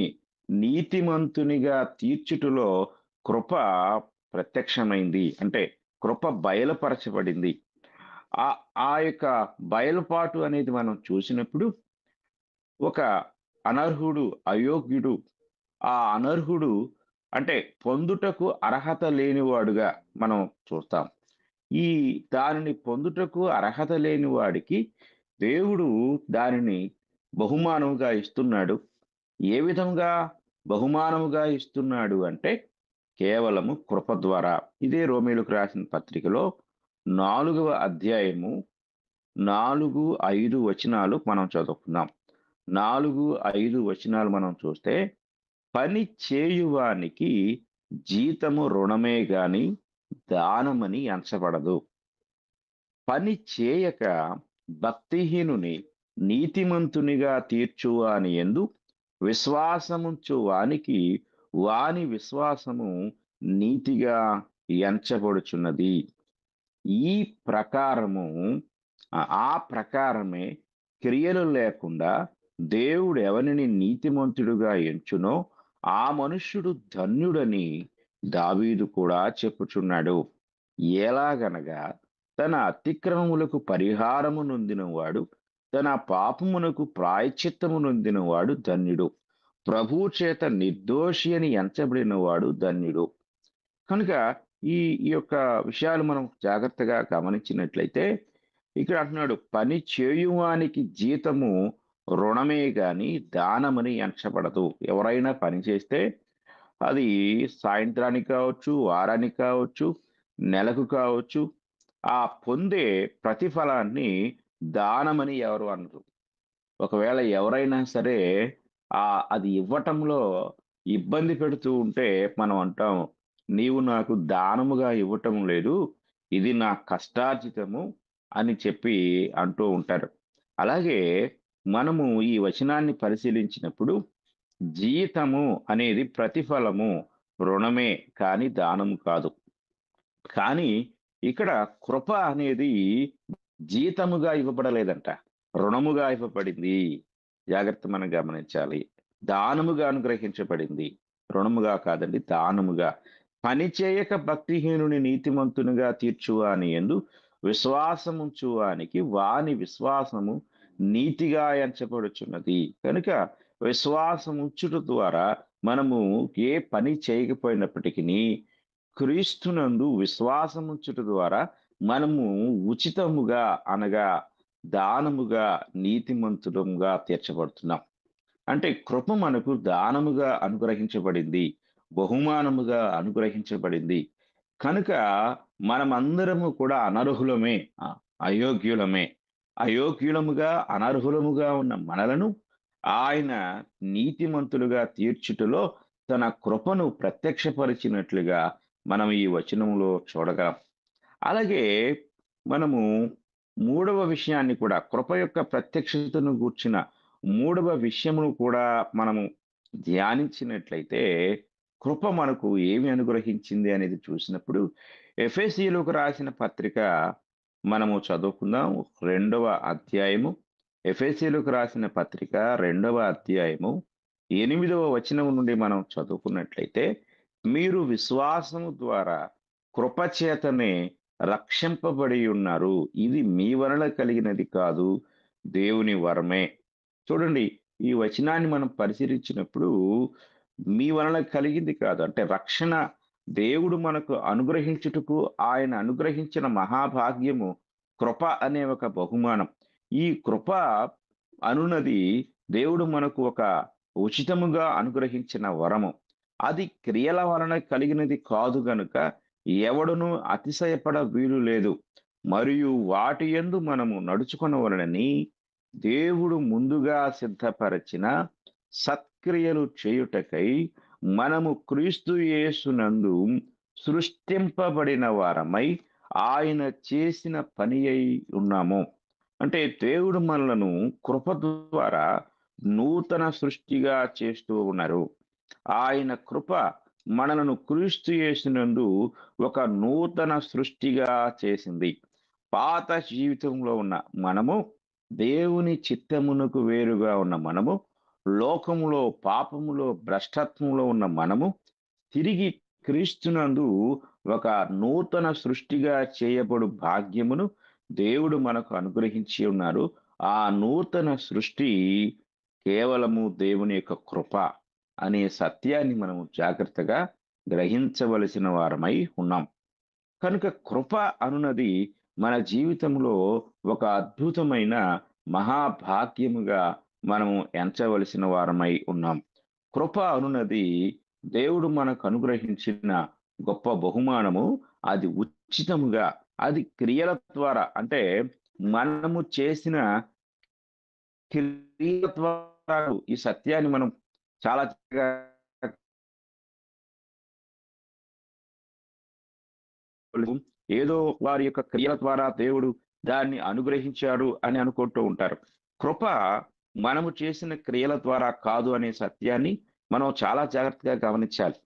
నీతిమంతునిగా తీర్చుటలో కృప ప్రత్యక్షమైంది. అంటే కృప బయలుపరచబడింది. ఆ యొక్క బయలుపాటు అనేది మనం చూసినప్పుడు, ఒక అనర్హుడు, అయోగ్యుడు, ఆ అనర్హుడు అంటే పొందుటకు అర్హత లేనివాడుగా మనం చూస్తాం. దానిని పొందుటకు అర్హత లేని వాడికి దేవుడు దానిని బహుమానముగా ఇస్తున్నాడు. ఏ విధంగా బహుమానముగా ఇస్తున్నాడు అంటే కేవలము కృప ద్వారా. ఇదే రోమీయులకు రాసిన పత్రికలో 4వ అధ్యాయము 4, 5 వచనాలు మనం చదువుకుందాం. 4, 5 వచనాలు మనం చూస్తే, పని చేయువానికి జీతము రుణమే గాని దానమని ఎంచబడదు. పని చేయక భక్తిహీనుని నీతిమంతునిగా తీర్చువాని యందు విశ్వాసముంచు వానికి వాని విశ్వాసము నీతిగా ఎంచబడుచున్నది. ఈ ప్రకారము ఆ ప్రకారమే క్రియలు లేకుండా దేవుడు ఎవరిని నీతిమంతుడుగా ఎంచునో ఆ మనుష్యుడు ధన్యుడని దావీదు కూడా చెప్పుచున్నాడు. ఎలాగనగా తన అతిక్రమములకు పరిహారము నొందినవాడు, తన పాపమునకు ప్రాయశ్చిత్తము నొందినవాడు ధన్యుడు. ప్రభువు చేత నిర్దోషి అని ఎంచబడినవాడు ధన్యుడు. కనుక ఈ ఈ యొక్క విషయాలు మనం జాగ్రత్తగా గమనించినట్లయితే ఇక్కడ అంటున్నాడు, పని చేయువానికి జీతము రుణమే గాని దానమని ఎంచబడదు. ఎవరైనా పని చేస్తే అది సాయంత్రానికి కావచ్చు, వారానికి కావచ్చు, నెలకు కావచ్చు, ఆ పొందే ప్రతిఫలాన్ని దానమని ఎవరు అనరు. ఒకవేళ ఎవరైనా సరే అది ఇవ్వటంలో ఇబ్బంది పెడుతూ ఉంటే మనం అంటాం, నీవు నాకు దానముగా ఇవ్వటం లేదు, ఇది నా కష్టార్జితము అని చెప్పి అంటూ ఉంటారు. అలాగే మనము ఈ వచనాన్ని పరిశీలించినప్పుడు జీతము అనేది ప్రతిఫలము, రుణమే కానీ దానము కాదు. కానీ ఇక్కడ కృప అనేది జీతముగా ఇవ్వబడలేదంట, రుణముగా ఇవ్వబడింది. జాగ్రత్త మనం గమనించాలి. దానముగా అనుగ్రహించబడింది, రుణముగా కాదండి, దానముగా. పని చేయక భక్తిహీనుని నీతిమంతునిగా తీర్చువాని యందు విశ్వాసముంచువానికి వాని విశ్వాసము నీతిగా ఎంచబడుచున్నది. కనుక విశ్వాసముంచుట ద్వారా మనము ఏ పని చేయకపోయినప్పటికీ క్రీస్తునందు విశ్వాసముంచుట ద్వారా మనము ఉచితముగా అనగా దానముగా నీతిమంతులముగా తీర్చబడుతున్నాం. అంటే కృప మనకు దానముగా అనుగ్రహించబడింది, బహుమానముగా అనుగ్రహించబడింది. కనుక మనమందరము కూడా అనర్హులమే, అయోగ్యులమే. అయోగ్యులముగా అనర్హులముగా ఉన్న మనలను ఆయన నీతిమంతులుగా తీర్చుటలో తన కృపను ప్రత్యక్షపరిచినట్లుగా మనం ఈ వచనంలో చూడగలం. అలాగే మనము మూడవ విషయాన్ని కూడా, కృప యొక్క ప్రత్యక్షతను గూర్చిన మూడవ విషయమును కూడా మనము ధ్యానించినట్లయితే కృప మనకు ఏమి అనుగ్రహించింది అనేది చూసినప్పుడు ఎఫెసీయులకు రాసిన పత్రిక మనము చదువుకుందాం. 2వ అధ్యాయము, ఎఫెసీయులకు రాసిన పత్రిక 2వ అధ్యాయము 8వ వచనం నుండి మనం చదువుకున్నట్లయితే, మీరు విశ్వాసము ద్వారా కృపచేతనే రక్షింపబడి ఉన్నారు, ఇది మీ వలన కలిగినది కాదు, దేవుని వరమే. చూడండి, ఈ వచనాన్ని మనం పరిశీలించినప్పుడు మీ వలన కలిగింది కాదు అంటే రక్షణ దేవుడు మనకు అనుగ్రహించుటకు ఆయన అనుగ్రహించిన మహాభాగ్యము కృప అనే ఒక బహుమానం. ఈ కృప అనున్నది దేవుడు మనకు ఒక ఉచితముగా అనుగ్రహించిన వరము. అది క్రియల వలన కలిగినది కాదు గనుక ఎవడును అతిశయపడ వీలు లేదు. మరియు వాటి యందు మనము నడుచుకొనవలెనని దేవుడు ముందుగా సిద్ధపరచిన సత్క్రియలు చేయుటకై మనము క్రీస్తు యేసునందు సృష్టింపబడిన వారమై ఆయన చేసిన పని అయి ఉన్నాము. అంటే దేవుడు మనలను కృప ద్వారా నూతన సృష్టిగా చేస్తూ ఉన్నారు. ఆయన కృప మనలను క్రీస్తు యేసునందు ఒక నూతన సృష్టిగా చేసింది. పాత జీవితంలో ఉన్న మనము, దేవుని చిత్తమునకు వేరుగా ఉన్న మనము, లోకములో పాపములో భ్రష్టత్వంలో ఉన్న మనము తిరిగి క్రీస్తునందు ఒక నూతన సృష్టిగా చేయబడు భాగ్యమును దేవుడు మనకు అనుగ్రహించి ఉన్నారు. ఆ నూతన సృష్టి కేవలము దేవుని యొక్క కృప అనే సత్యాన్ని మనము జాగ్రత్తగా గ్రహించవలసిన వారమై ఉన్నాం. కనుక కృప అనున్నది మన జీవితంలో ఒక అద్భుతమైన మహాభాగ్యముగా మనము ఎంచవలసిన వారమై ఉన్నాం. కృప అనున్నది దేవుడు మనకు అనుగ్రహించిన గొప్ప బహుమానము. అది ఉచితముగా, అది క్రియల ద్వారా అంటే మనము చేసిన క్రియల ద్వారా. ఈ సత్యాన్ని మనం చాలా ఏదో వారి యొక్క క్రియల ద్వారా దేవుడు దాన్ని అనుగ్రహించాడు అని అనుకుంటూ ఉంటారు. కృప మనము చేసిన క్రియల ద్వారా కాదు అనే సత్యాన్ని మనం చాలా జాగ్రత్తగా గమనించాలి.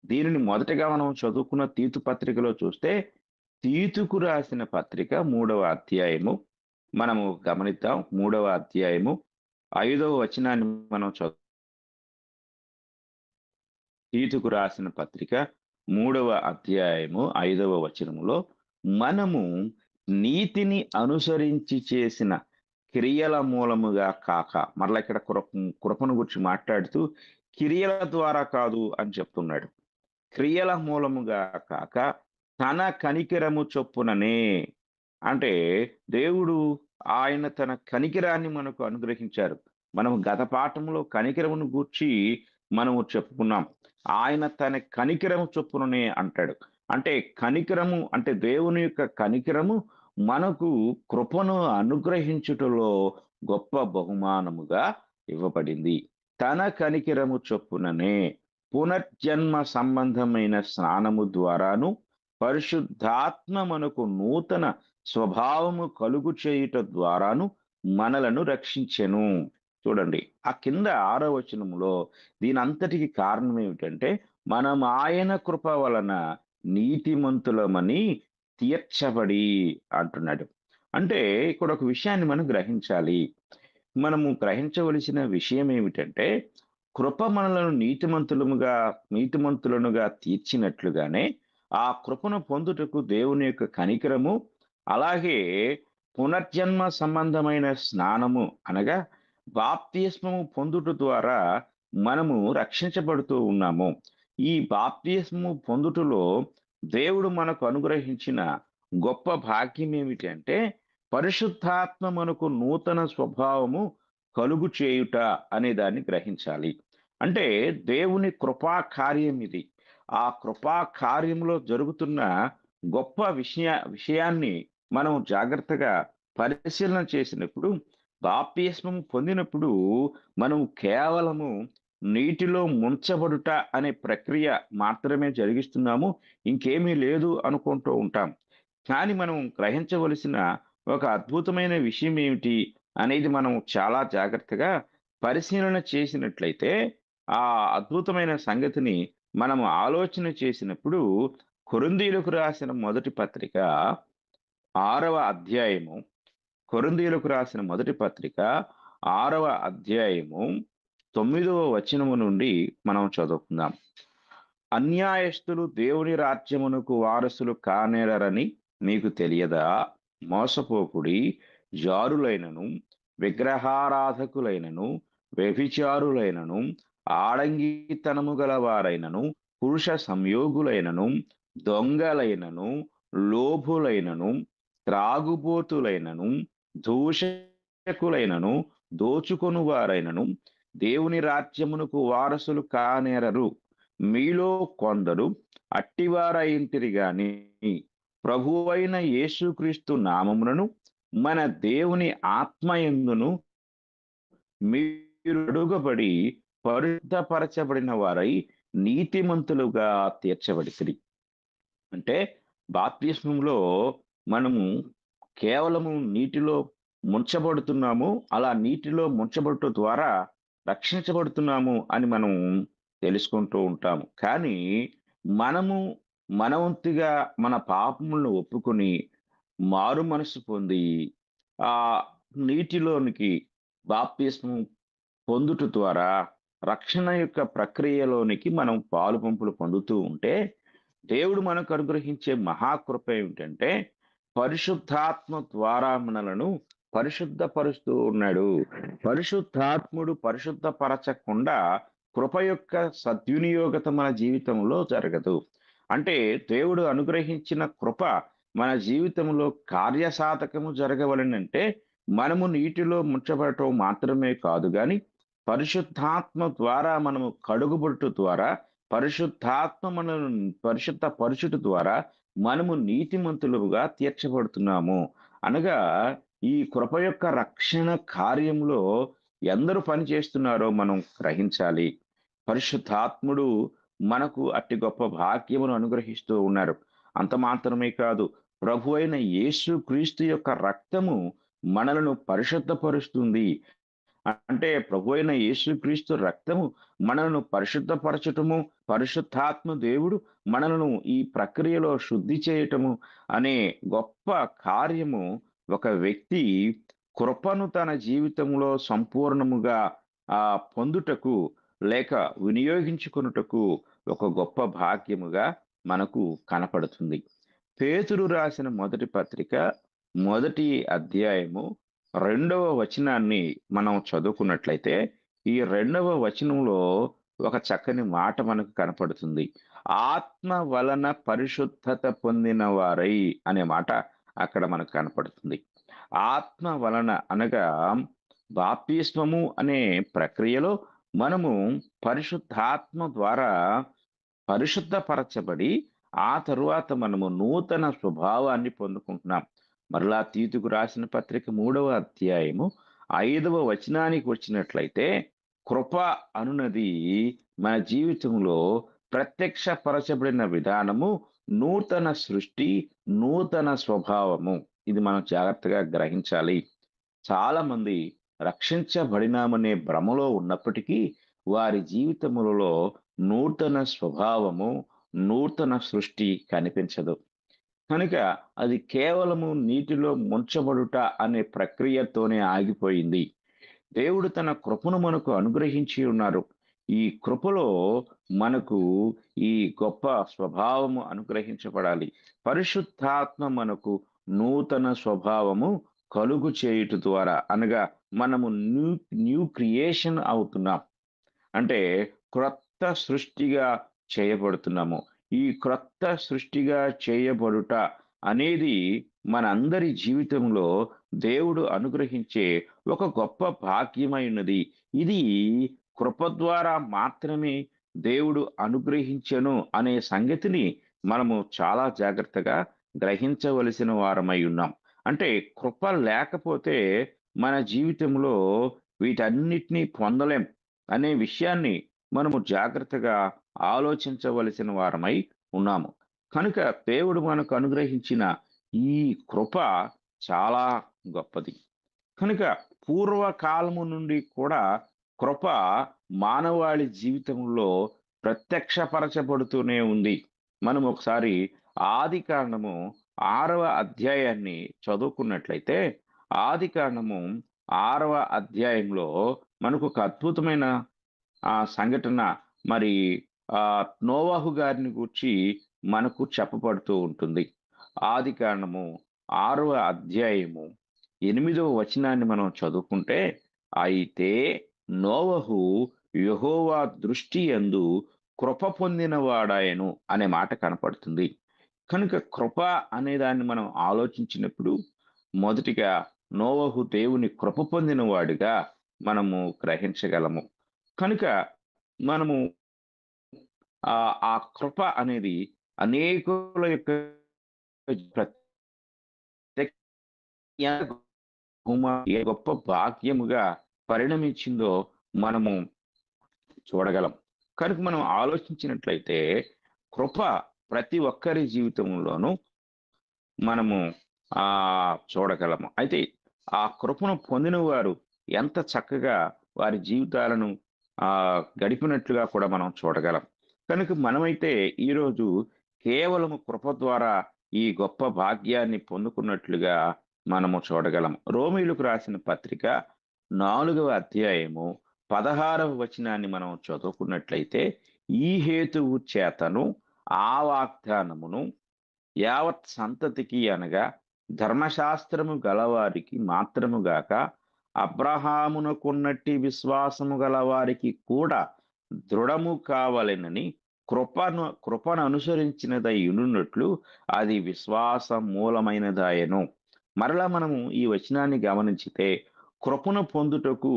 దీనిని మొదటగా మనం చదువుకున్న తీతు పత్రికలో చూస్తే, తీతుకు రాసిన పత్రిక 3వ అధ్యాయము మనము గమనిద్దాం. 3వ అధ్యాయము 5వ వచనాన్ని మనం తీతుకు రాసిన పత్రిక 3వ అధ్యాయము 5వ వచనములో, మనము నీతిని అనుసరించి చేసిన క్రియల మూలముగా కాక, మరలా ఇక్కడ కృపను గురించి మాట్లాడుతూ క్రియల ద్వారా కాదు అని చెప్తున్నాడు. క్రియల మూలముగా కాక తన కనికరము చొప్పుననే, అంటే దేవుడు ఆయన తన కనికరాన్ని మనకు అనుగ్రహించారు. మనం గత పాఠంలో కనికరమును గూర్చి మనము చెప్పుకున్నాం. ఆయన తన కనికరము చొప్పుననే అంటాడు. అంటే కనికరము అంటే దేవుని యొక్క కనికరము మనకు కృపను అనుగ్రహించుటలో గొప్ప బహుమానముగా ఇవ్వబడింది. తన కనికరము చొప్పుననే పునర్జన్మ సంబంధమైన స్నానము ద్వారాను పరిశుద్ధాత్మ మనకు నూతన స్వభావము కలుగు చేయుట ద్వారాను మనలను రక్షించెను. చూడండి, ఆ కింద 6వ వచనంలో దీని అంతటికి కారణం ఏమిటంటే, మనం ఆయన కృప వలన నీతిమంతులమని తీర్చబడి అంటున్నాడు. అంటే ఇక్కడ ఒక విషయాన్ని మనం గ్రహించాలి. మనము గ్రహించవలసిన విషయం ఏమిటంటే, కృప మనలను నీతిమంతులనుగా తీర్చినట్లుగానే ఆ కృపను పొందుటకు దేవుని యొక్క కనికరము, అలాగే పునర్జన్మ సంబంధమైన స్నానము అనగా బాప్తిస్మము పొందుట ద్వారా మనము రక్షించబడుతూ ఉన్నాము. ఈ బాప్తిస్మము పొందుటలో దేవుడు మనకు అనుగ్రహించిన గొప్ప భాగ్యం ఏమిటంటే, పరిశుద్ధాత్మ మనకు నూతన స్వభావము కలుగు చేయుట అనే దాన్ని గ్రహించాలి. అంటే దేవుని కృపా కార్యం ఇది. ఆ కృపా కార్యంలో జరుగుతున్న గొప్ప విషయాన్ని మనం జాగ్రత్తగా పరిశీలన చేసినప్పుడు, బాప్తిస్మము పొందినప్పుడు మనం కేవలము నీటిలో ముంచబడుట అనే ప్రక్రియ మాత్రమే జరిగిస్తున్నాము, ఇంకేమీ లేదు అనుకుంటూ ఉంటాం. కానీ మనం గ్రహించవలసిన ఒక అద్భుతమైన విషయం ఏమిటి అనేది మనం చాలా జాగ్రత్తగా పరిశీలన చేసినట్లయితే, ఆ అద్భుతమైన సంగతిని మనం ఆలోచన చేసినప్పుడు, కొరింథీయులకు రాసిన మొదటి పత్రిక 6వ అధ్యాయము, కొరింథీయులకు రాసిన మొదటి పత్రిక 6వ అధ్యాయము 9వ వచనము నుండి మనం చదువుకుందాం. అన్యాయస్తులు దేవుని రాజ్యమునకు వారసులు కానేరని మీకు తెలియదా? మోసపోకుడి, జారులైనను, విగ్రహారాధకులైనను, వ్యభిచారులైనను, ఆడంగితనము గలవారైనను, పురుష సంయోగులైనను, దొంగలైనను, లోభులైనను, త్రాగుబోతులైనను, దూషకులైనను, దోచుకొను వారైనను దేవుని రాజ్యమునకు వారసులు కానేరరు. మీలో కొందరు అట్టివారైంటిరి గాని ప్రభువైన యేసుక్రీస్తు నామములను మన దేవుని ఆత్మయందును మీరు అడుగబడి పరిశుద్ధపరచబడిన వారై నీతిమంతులుగా తీర్చబడితిరి. అంటే బాప్తిస్మంలో మనము కేవలము నీటిలో ముంచబడుతున్నాము, అలా నీటిలో ముంచబడటం ద్వారా రక్షించబడుతున్నాము అని మనం తెలుసుకుంటూ ఉంటాము. కానీ మనము మనవంతుగా మన పాపములను ఒప్పుకొని మారు మనసు పొంది ఆ నీటిలోనికి బాప్తిస్మం పొందుట ద్వారా రక్షణ యొక్క ప్రక్రియలోనికి మనం పాలు పంపులు పొందుతూ ఉంటే, దేవుడు మనకు అనుగ్రహించే మహాకృప ఏమిటంటే, పరిశుద్ధాత్మ ద్వారా మనలను పరిశుద్ధపరుస్తూ ఉన్నాడు. పరిశుద్ధాత్ముడు పరిశుద్ధపరచకుండా కృప యొక్క సద్వినియోగత మన జీవితంలో జరగదు. అంటే దేవుడు అనుగ్రహించిన కృప మన జీవితంలో కార్యసాధకము జరగవలనంటే మనము నీటిలో ముంచబడటం మాత్రమే కాదు, కానీ పరిశుద్ధాత్మ ద్వారా మనము కడుగుబడుట ద్వారా, పరిశుద్ధాత్మ మనను పరిశుద్ధపరచుట ద్వారా మనము నీతిమంతులుగా తీర్చబడుతున్నాము. అనగా ఈ కృప యొక్క రక్షణ కార్యంలో ఎందరు పనిచేస్తున్నారో మనం గ్రహించాలి. పరిశుద్ధాత్ముడు మనకు అట్టి గొప్ప భాగ్యమును అనుగ్రహిస్తూ ఉన్నారు. అంత మాత్రమే కాదు, ప్రభు అయిన యేసు క్రీస్తు యొక్క రక్తము మనలను పరిశుద్ధపరుస్తుంది. అంటే ప్రభు అయిన యేసుక్రీస్తు రక్తము మనలను పరిశుద్ధపరచటము, పరిశుద్ధాత్మ దేవుడు మనలను ఈ ప్రక్రియలో శుద్ధి చేయటము అనే గొప్ప కార్యము ఒక వ్యక్తి కృపను తన జీవితంలో సంపూర్ణముగా పొందుటకు లేక వినియోగించుకొనుటకు ఒక గొప్ప భాగ్యముగా మనకు కనపడుతుంది. పేతురు రాసిన మొదటి పత్రిక 1వ అధ్యాయము 2వ వచనాన్ని మనం చదువుకున్నట్లయితే, ఈ 2వ వచనంలో ఒక చక్కని మాట మనకు కనపడుతుంది. ఆత్మ వలన పరిశుద్ధత పొందిన వారై అనే మాట అక్కడ మనకు కనపడుతుంది. ఆత్మ వలన అనగా బాప్తిస్మము అనే ప్రక్రియలో మనము పరిశుద్ధాత్మ ద్వారా పరిశుద్ధపరచబడి ఆ తరువాత మనము నూతన స్వభావాన్ని పొందుకుంటున్నాం. మరలా తీతుకు రాసిన పత్రిక 3వ అధ్యాయము 5వ వచనానికి వచ్చినట్లయితే, కృప అనున్నది మన జీవితంలో ప్రత్యక్షపరచబడిన విధానము, నూతన సృష్టి, నూతన స్వభావము. ఇది మనం జాగ్రత్తగా గ్రహించాలి. చాలా మంది రక్షించబడినామనే భ్రమలో ఉన్నప్పటికీ వారి జీవితములలో నూతన స్వభావము, నూతన సృష్టి కనిపించదు. కనుక అది కేవలము నీటిలో ముంచబడుట అనే ప్రక్రియతోనే ఆగిపోయింది. దేవుడు తన కృపను మనకు అనుగ్రహించి ఉన్నారు. ఈ కృపలో మనకు ఈ గొప్ప స్వభావము అనుగ్రహించబడాలి. పరిశుద్ధాత్మ మనకు నూతన స్వభావము కలుగు చేయుట ద్వారా, అనగా మనము న్యూ క్రియేషన్ అవుతున్నాం. అంటే క్రొత్త సృష్టిగా చేయబడుతున్నాము. ఈ క్రొత్త సృష్టిగా చేయబడుట అనేది మనందరి జీవితంలో దేవుడు అనుగ్రహించే ఒక గొప్ప భాగ్యమైనది. ఇది కృప ద్వారా మాత్రమే దేవుడు అనుగ్రహించెను అనే సంగతిని మనము చాలా జాగ్రత్తగా గ్రహించవలసిన వారమై ఉన్నాం. అంటే కృప లేకపోతే మన జీవితంలో వీటన్నిటినీ పొందలేం అనే విషయాన్ని మనము జాగ్రత్తగా ఆలోచించవలసిన వారమై ఉన్నాము. కనుక దేవుడు మనకు అనుగ్రహించిన ఈ కృప చాలా గొప్పది. కనుక పూర్వకాలము నుండి కూడా కృప మానవాళి జీవితంలో ప్రత్యక్షపరచబడుతూనే ఉంది. మనం ఒకసారి ఆది కాండము 6వ అధ్యాయాన్ని చదువుకున్నట్లయితే, ఆది కాండము 6వ అధ్యాయంలో మనకు ఒక అద్భుతమైన సంఘటన మరి నోవాహు గారిని గూర్చి మనకు చెప్పబడుతూ ఉంటుంది. ఆది కాండము 6వ అధ్యాయము 8వ వచనాన్ని మనం చదువుకుంటే, అయితే నోవహు యెహోవా దృష్టి యందు కృప పొందిన వాడాయను అనే మాట కనపడుతుంది. కనుక కృప అనే దాన్ని మనం ఆలోచించినప్పుడు మొదటిగా నోవహు దేవుని కృప పొందిన వాడిగా మనము గ్రహించగలము. కనుక మనము ఆ కృప అనేది అనేకుల యొక్క ఏ గొప్ప భాగ్యముగా పరిణమించిందో మనము చూడగలం. కనుక మనం ఆలోచించినట్లయితే కృప ప్రతి ఒక్కరి జీవితంలోనూ మనము చూడగలము. అయితే ఆ కృపను పొందిన వారు ఎంత చక్కగా వారి జీవితాలను గడిపినట్లుగా కూడా మనం చూడగలం. కనుక మనమైతే ఈరోజు కేవలము కృప ద్వారా ఈ గొప్ప భాగ్యాన్ని పొందుకున్నట్లుగా మనము చూడగలం. రోమీయులకు రాసిన పత్రిక 4వ అధ్యాయము 16వ వచనాన్ని మనం చదువుకున్నట్లయితే, ఈ హేతువు చేతను ఆ వాగ్దానమును యావత్ సంతతికి అనగా ధర్మశాస్త్రము గలవారికి మాత్రముగాక అబ్రహామునకున్నట్టి విశ్వాసము గలవారికి కూడా దృఢము కావాలనని కృపను అనుసరించినదై ఉన్నట్లు అది విశ్వాస మూలమైనదాయను. మరలా మనము ఈ వచనాన్ని గమనించితే, కృపను పొందుటకు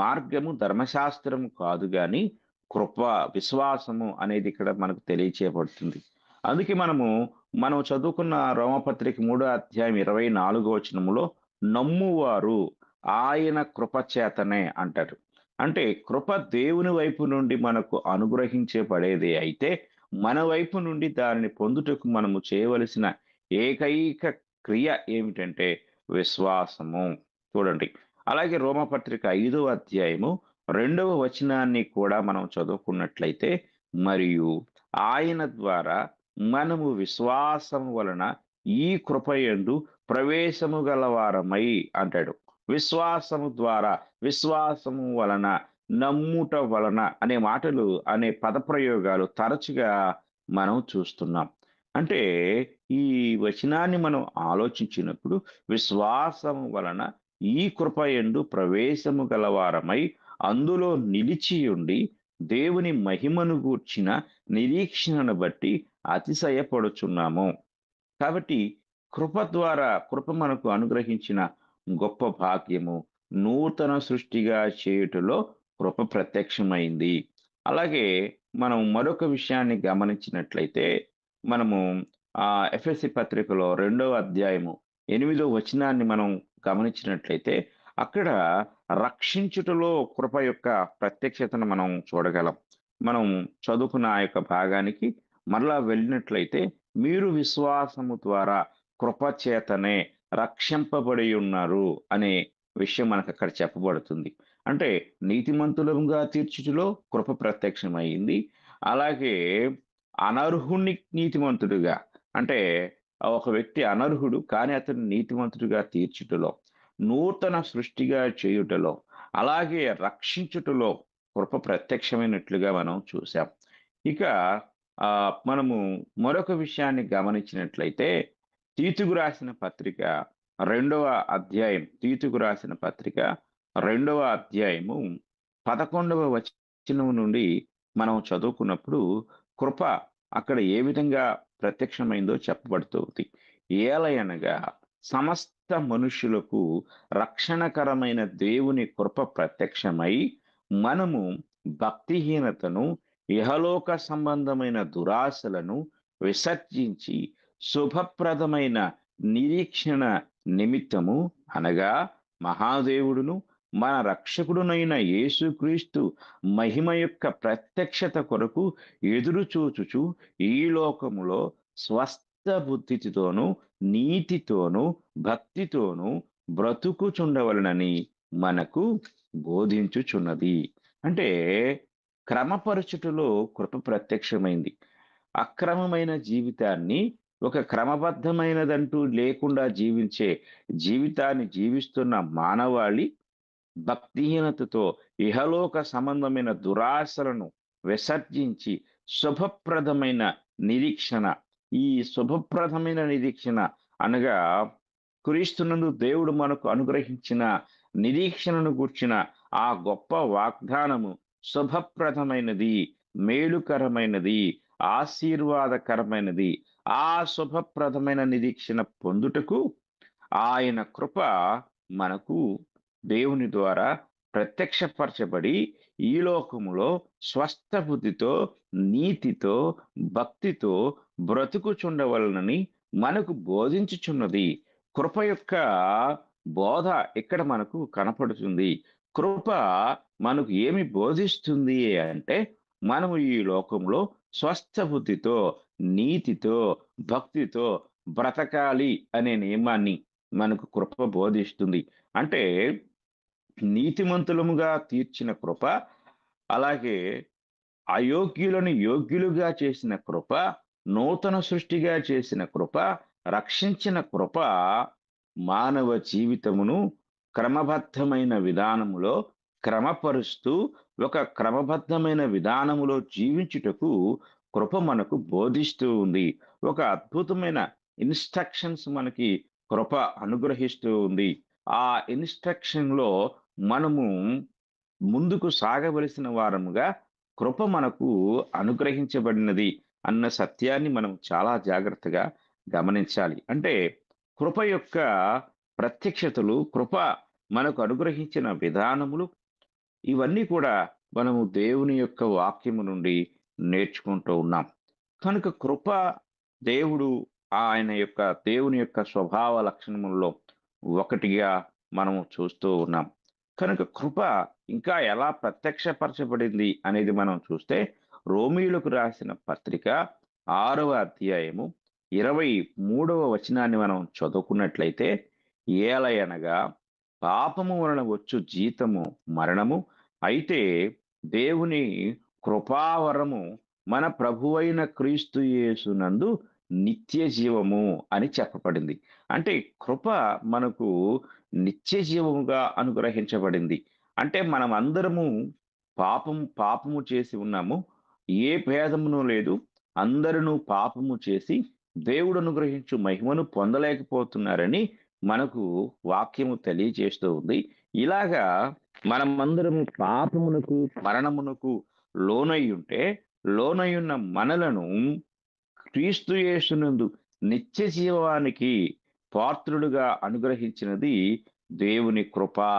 మార్గము ధర్మశాస్త్రము కాదు గాని కృప, విశ్వాసము అనేది ఇక్కడ మనకు తెలియచేయబడుతుంది. అందుకే మనం చదువుకున్న రోమపత్రిక 3వ అధ్యాయం 24వ వచనములో నమ్మువారు ఆయన కృప చేతనే అంటారు. అంటే కృప దేవుని వైపు నుండి మనకు అనుగ్రహించబడేది అయితే, మన వైపు నుండి దానిని పొందుటకు మనము చేయవలసిన ఏకైక క్రియ ఏమిటంటే విశ్వాసము. చూడండి. అలాగే రోమపత్రిక 5వ అధ్యాయము 2వ వచనాన్ని కూడా మనం చదువుకున్నట్లయితే, మరియు ఆయన ద్వారా మనము విశ్వాసము వలన ఈ కృపయందు ప్రవేశము గలవారమై అంటాడు. విశ్వాసము ద్వారా, విశ్వాసము వలన, నమ్ముట వలన అనే మాటలు, అనే పదప్రయోగాలు తరచుగా మనం చూస్తున్నాం. అంటే ఈ వచనాన్ని మనం ఆలోచించినప్పుడు, విశ్వాసము వలన ఈ కృపయందు ప్రవేశము గలవారమై అందులో నిలిచి ఉండి దేవుని మహిమను గూర్చిన నిరీక్షణను బట్టి అతిశయపడుచున్నాము. కాబట్టి కృప మనకు అనుగ్రహించిన గొప్ప భాగ్యము, నూతన సృష్టిగా చేయుటలో కృప ప్రత్యక్షమైంది. అలాగే మనం మరొక విషయాన్ని గమనించినట్లయితే, మనము ఎఫెసీ పత్రికలో 2వ అధ్యాయము 8వ వచనాన్ని మనం గమనించినట్లయితే, అక్కడ రక్షించుటలో కృప యొక్క ప్రత్యక్షతను మనం చూడగలం. మనం చదువుకున్న ఆ యొక్క భాగానికి మరలా వెళ్ళినట్లయితే, మీరు విశ్వాసము ద్వారా కృప చేతనే రక్షింపబడి ఉన్నారు అనే విషయం మనకు అక్కడ చెప్పబడుతుంది. అంటే నీతిమంతులుగా తీర్చుటలో కృప ప్రత్యక్షమైంది. అలాగే అనర్హుణ్ణి నీతిమంతుడుగా, అంటే ఒక వ్యక్తి అనర్హుడు కానీ అతను నీతిమంతుడిగా తీర్చుటలో, నూతన సృష్టిగా చేయుటలో, అలాగే రక్షించుటలో కృప ప్రత్యక్షమైనట్లుగా మనం చూసాం. ఇక మనము మరొక విషయాన్ని గమనించినట్లయితే, తీతుకు రాసిన పత్రిక 2వ అధ్యాయం, తీతుకు రాసిన పత్రిక 2వ అధ్యాయము 11వ వచనం నుండి మనం చదువుకున్నప్పుడు కృప అక్కడ ఏ విధంగా ప్రత్యక్షమైందో చెప్పబడుతుంది. ఏలయనగా సమస్త మనుషులకు రక్షణకరమైన దేవుని కృప ప్రత్యక్షమై మనము భక్తిహీనతను, ఇహలోక సంబంధమైన దురాశలను విసర్జించి శుభప్రదమైన నిరీక్షణ నిమిత్తము, అనగా మహాదేవుడును మన రక్షకుడునైన యేసుక్రీస్తు మహిమ యొక్క ప్రత్యక్షత కొరకు ఎదురుచూచుచు ఈ లోకములో స్వస్థ బుద్ధితోనూ నీతితోనూ భక్తితోనూ బ్రతుకుచుండవలనని మనకు బోధించుచున్నది. అంటే క్రమపరచుటలో కృప ప్రత్యక్షమైంది. అక్రమమైన జీవితాన్ని ఒక క్రమబద్ధమైనదంటూ లేకుండా జీవించే జీవితాన్ని జీవిస్తున్న మానవాళి భక్తిహీనతతో ఇహలోక సంబంధమైన దురాశలను విసర్జించి శుభప్రదమైన నిరీక్షణ, ఈ శుభప్రదమైన నిరీక్షణ అనగా క్రీస్తునందు దేవుడు మనకు అనుగ్రహించిన నిరీక్షణను గూర్చిన ఆ గొప్ప వాగ్దానము శుభప్రదమైనది, మేలుకరమైనది, ఆశీర్వాదకరమైనది. ఆ శుభప్రదమైన నిరీక్షణ పొందుటకు ఆయన కృప మనకు దేవుని ద్వారా ప్రత్యక్షపరచబడి ఈ లోకములో స్వస్థ బుద్ధితో, నీతితో, భక్తితో బ్రతుకుచుండవలనని మనకు బోధించుచున్నది. కృప యొక్క బోధ ఇక్కడ మనకు కనపడుతుంది. కృప మనకు ఏమి బోధిస్తుంది అంటే, మనము ఈ లోకంలో స్వస్థ బుద్ధితో, నీతితో, భక్తితో బ్రతకాలి అనే నియమాన్ని మనకు కృప బోధిస్తుంది. అంటే నీతిమంతులముగా తీర్చిన కృప, అలాగే అయోగ్యులను యోగ్యులుగా చేసిన కృప, నూతన సృష్టిగా చేసిన కృప, రక్షించిన కృప మానవ జీవితమును క్రమబద్ధమైన విధానములో క్రమపరుస్తూ ఒక క్రమబద్ధమైన విధానములో జీవించుటకు కృప మనకు బోధిస్తూ ఉంది. ఒక అద్భుతమైన ఇన్స్ట్రక్షన్స్ మనకి కృప అనుగ్రహిస్తూ ఉంది. ఆ ఇన్స్ట్రక్షన్లో మనము ముందుకు సాగవలసిన వారముగా కృప మనకు అనుగ్రహించబడినది అన్న సత్యాన్ని మనం చాలా జాగ్రత్తగా గమనించాలి. అంటే కృప యొక్క ప్రత్యక్షతలు, కృప మనకు అనుగ్రహించిన విధానములు, ఇవన్నీ కూడా మనము దేవుని యొక్క వాక్యము నుండి నేర్చుకుంటూ ఉన్నాం. కనుక కృప దేవుడు దేవుని యొక్క స్వభావ లక్షణములలో ఒకటిగా మనము చూస్తూ ఉన్నాం. కనుక కృప ఇంకా ఎలా ప్రత్యక్షపరచబడింది అనేది మనం చూస్తే రోమీయులకు రాసిన పత్రిక 6వ అధ్యాయము 23వ వచనాన్ని మనం చదువుకున్నట్లయితే, ఏలయనగా పాపము వలన వచ్చు జీతము మరణము, అయితే దేవుని కృపావరము మన ప్రభువైన క్రీస్తు యేసునందు నిత్య జీవము అని చెప్పబడింది. అంటే కృప మనకు నిత్య జీవముగా అనుగ్రహించబడింది. అంటే మనం అందరము పాపము చేసి ఉన్నాము. ఏ భేదమును లేదు. అందరూ పాపము చేసి దేవుడు అనుగ్రహించు మహిమను పొందలేకపోతున్నారని మనకు వాక్యము తెలియజేస్తూ ఉంది. ఇలాగా మనమందరము పాపమునకు మరణమునకు లోనై ఉన్న మనలను క్రీస్తు యేసునందు నిత్య జీవానికి పాత్రుడుగా అనుగ్రహించినది దేవుని కృపా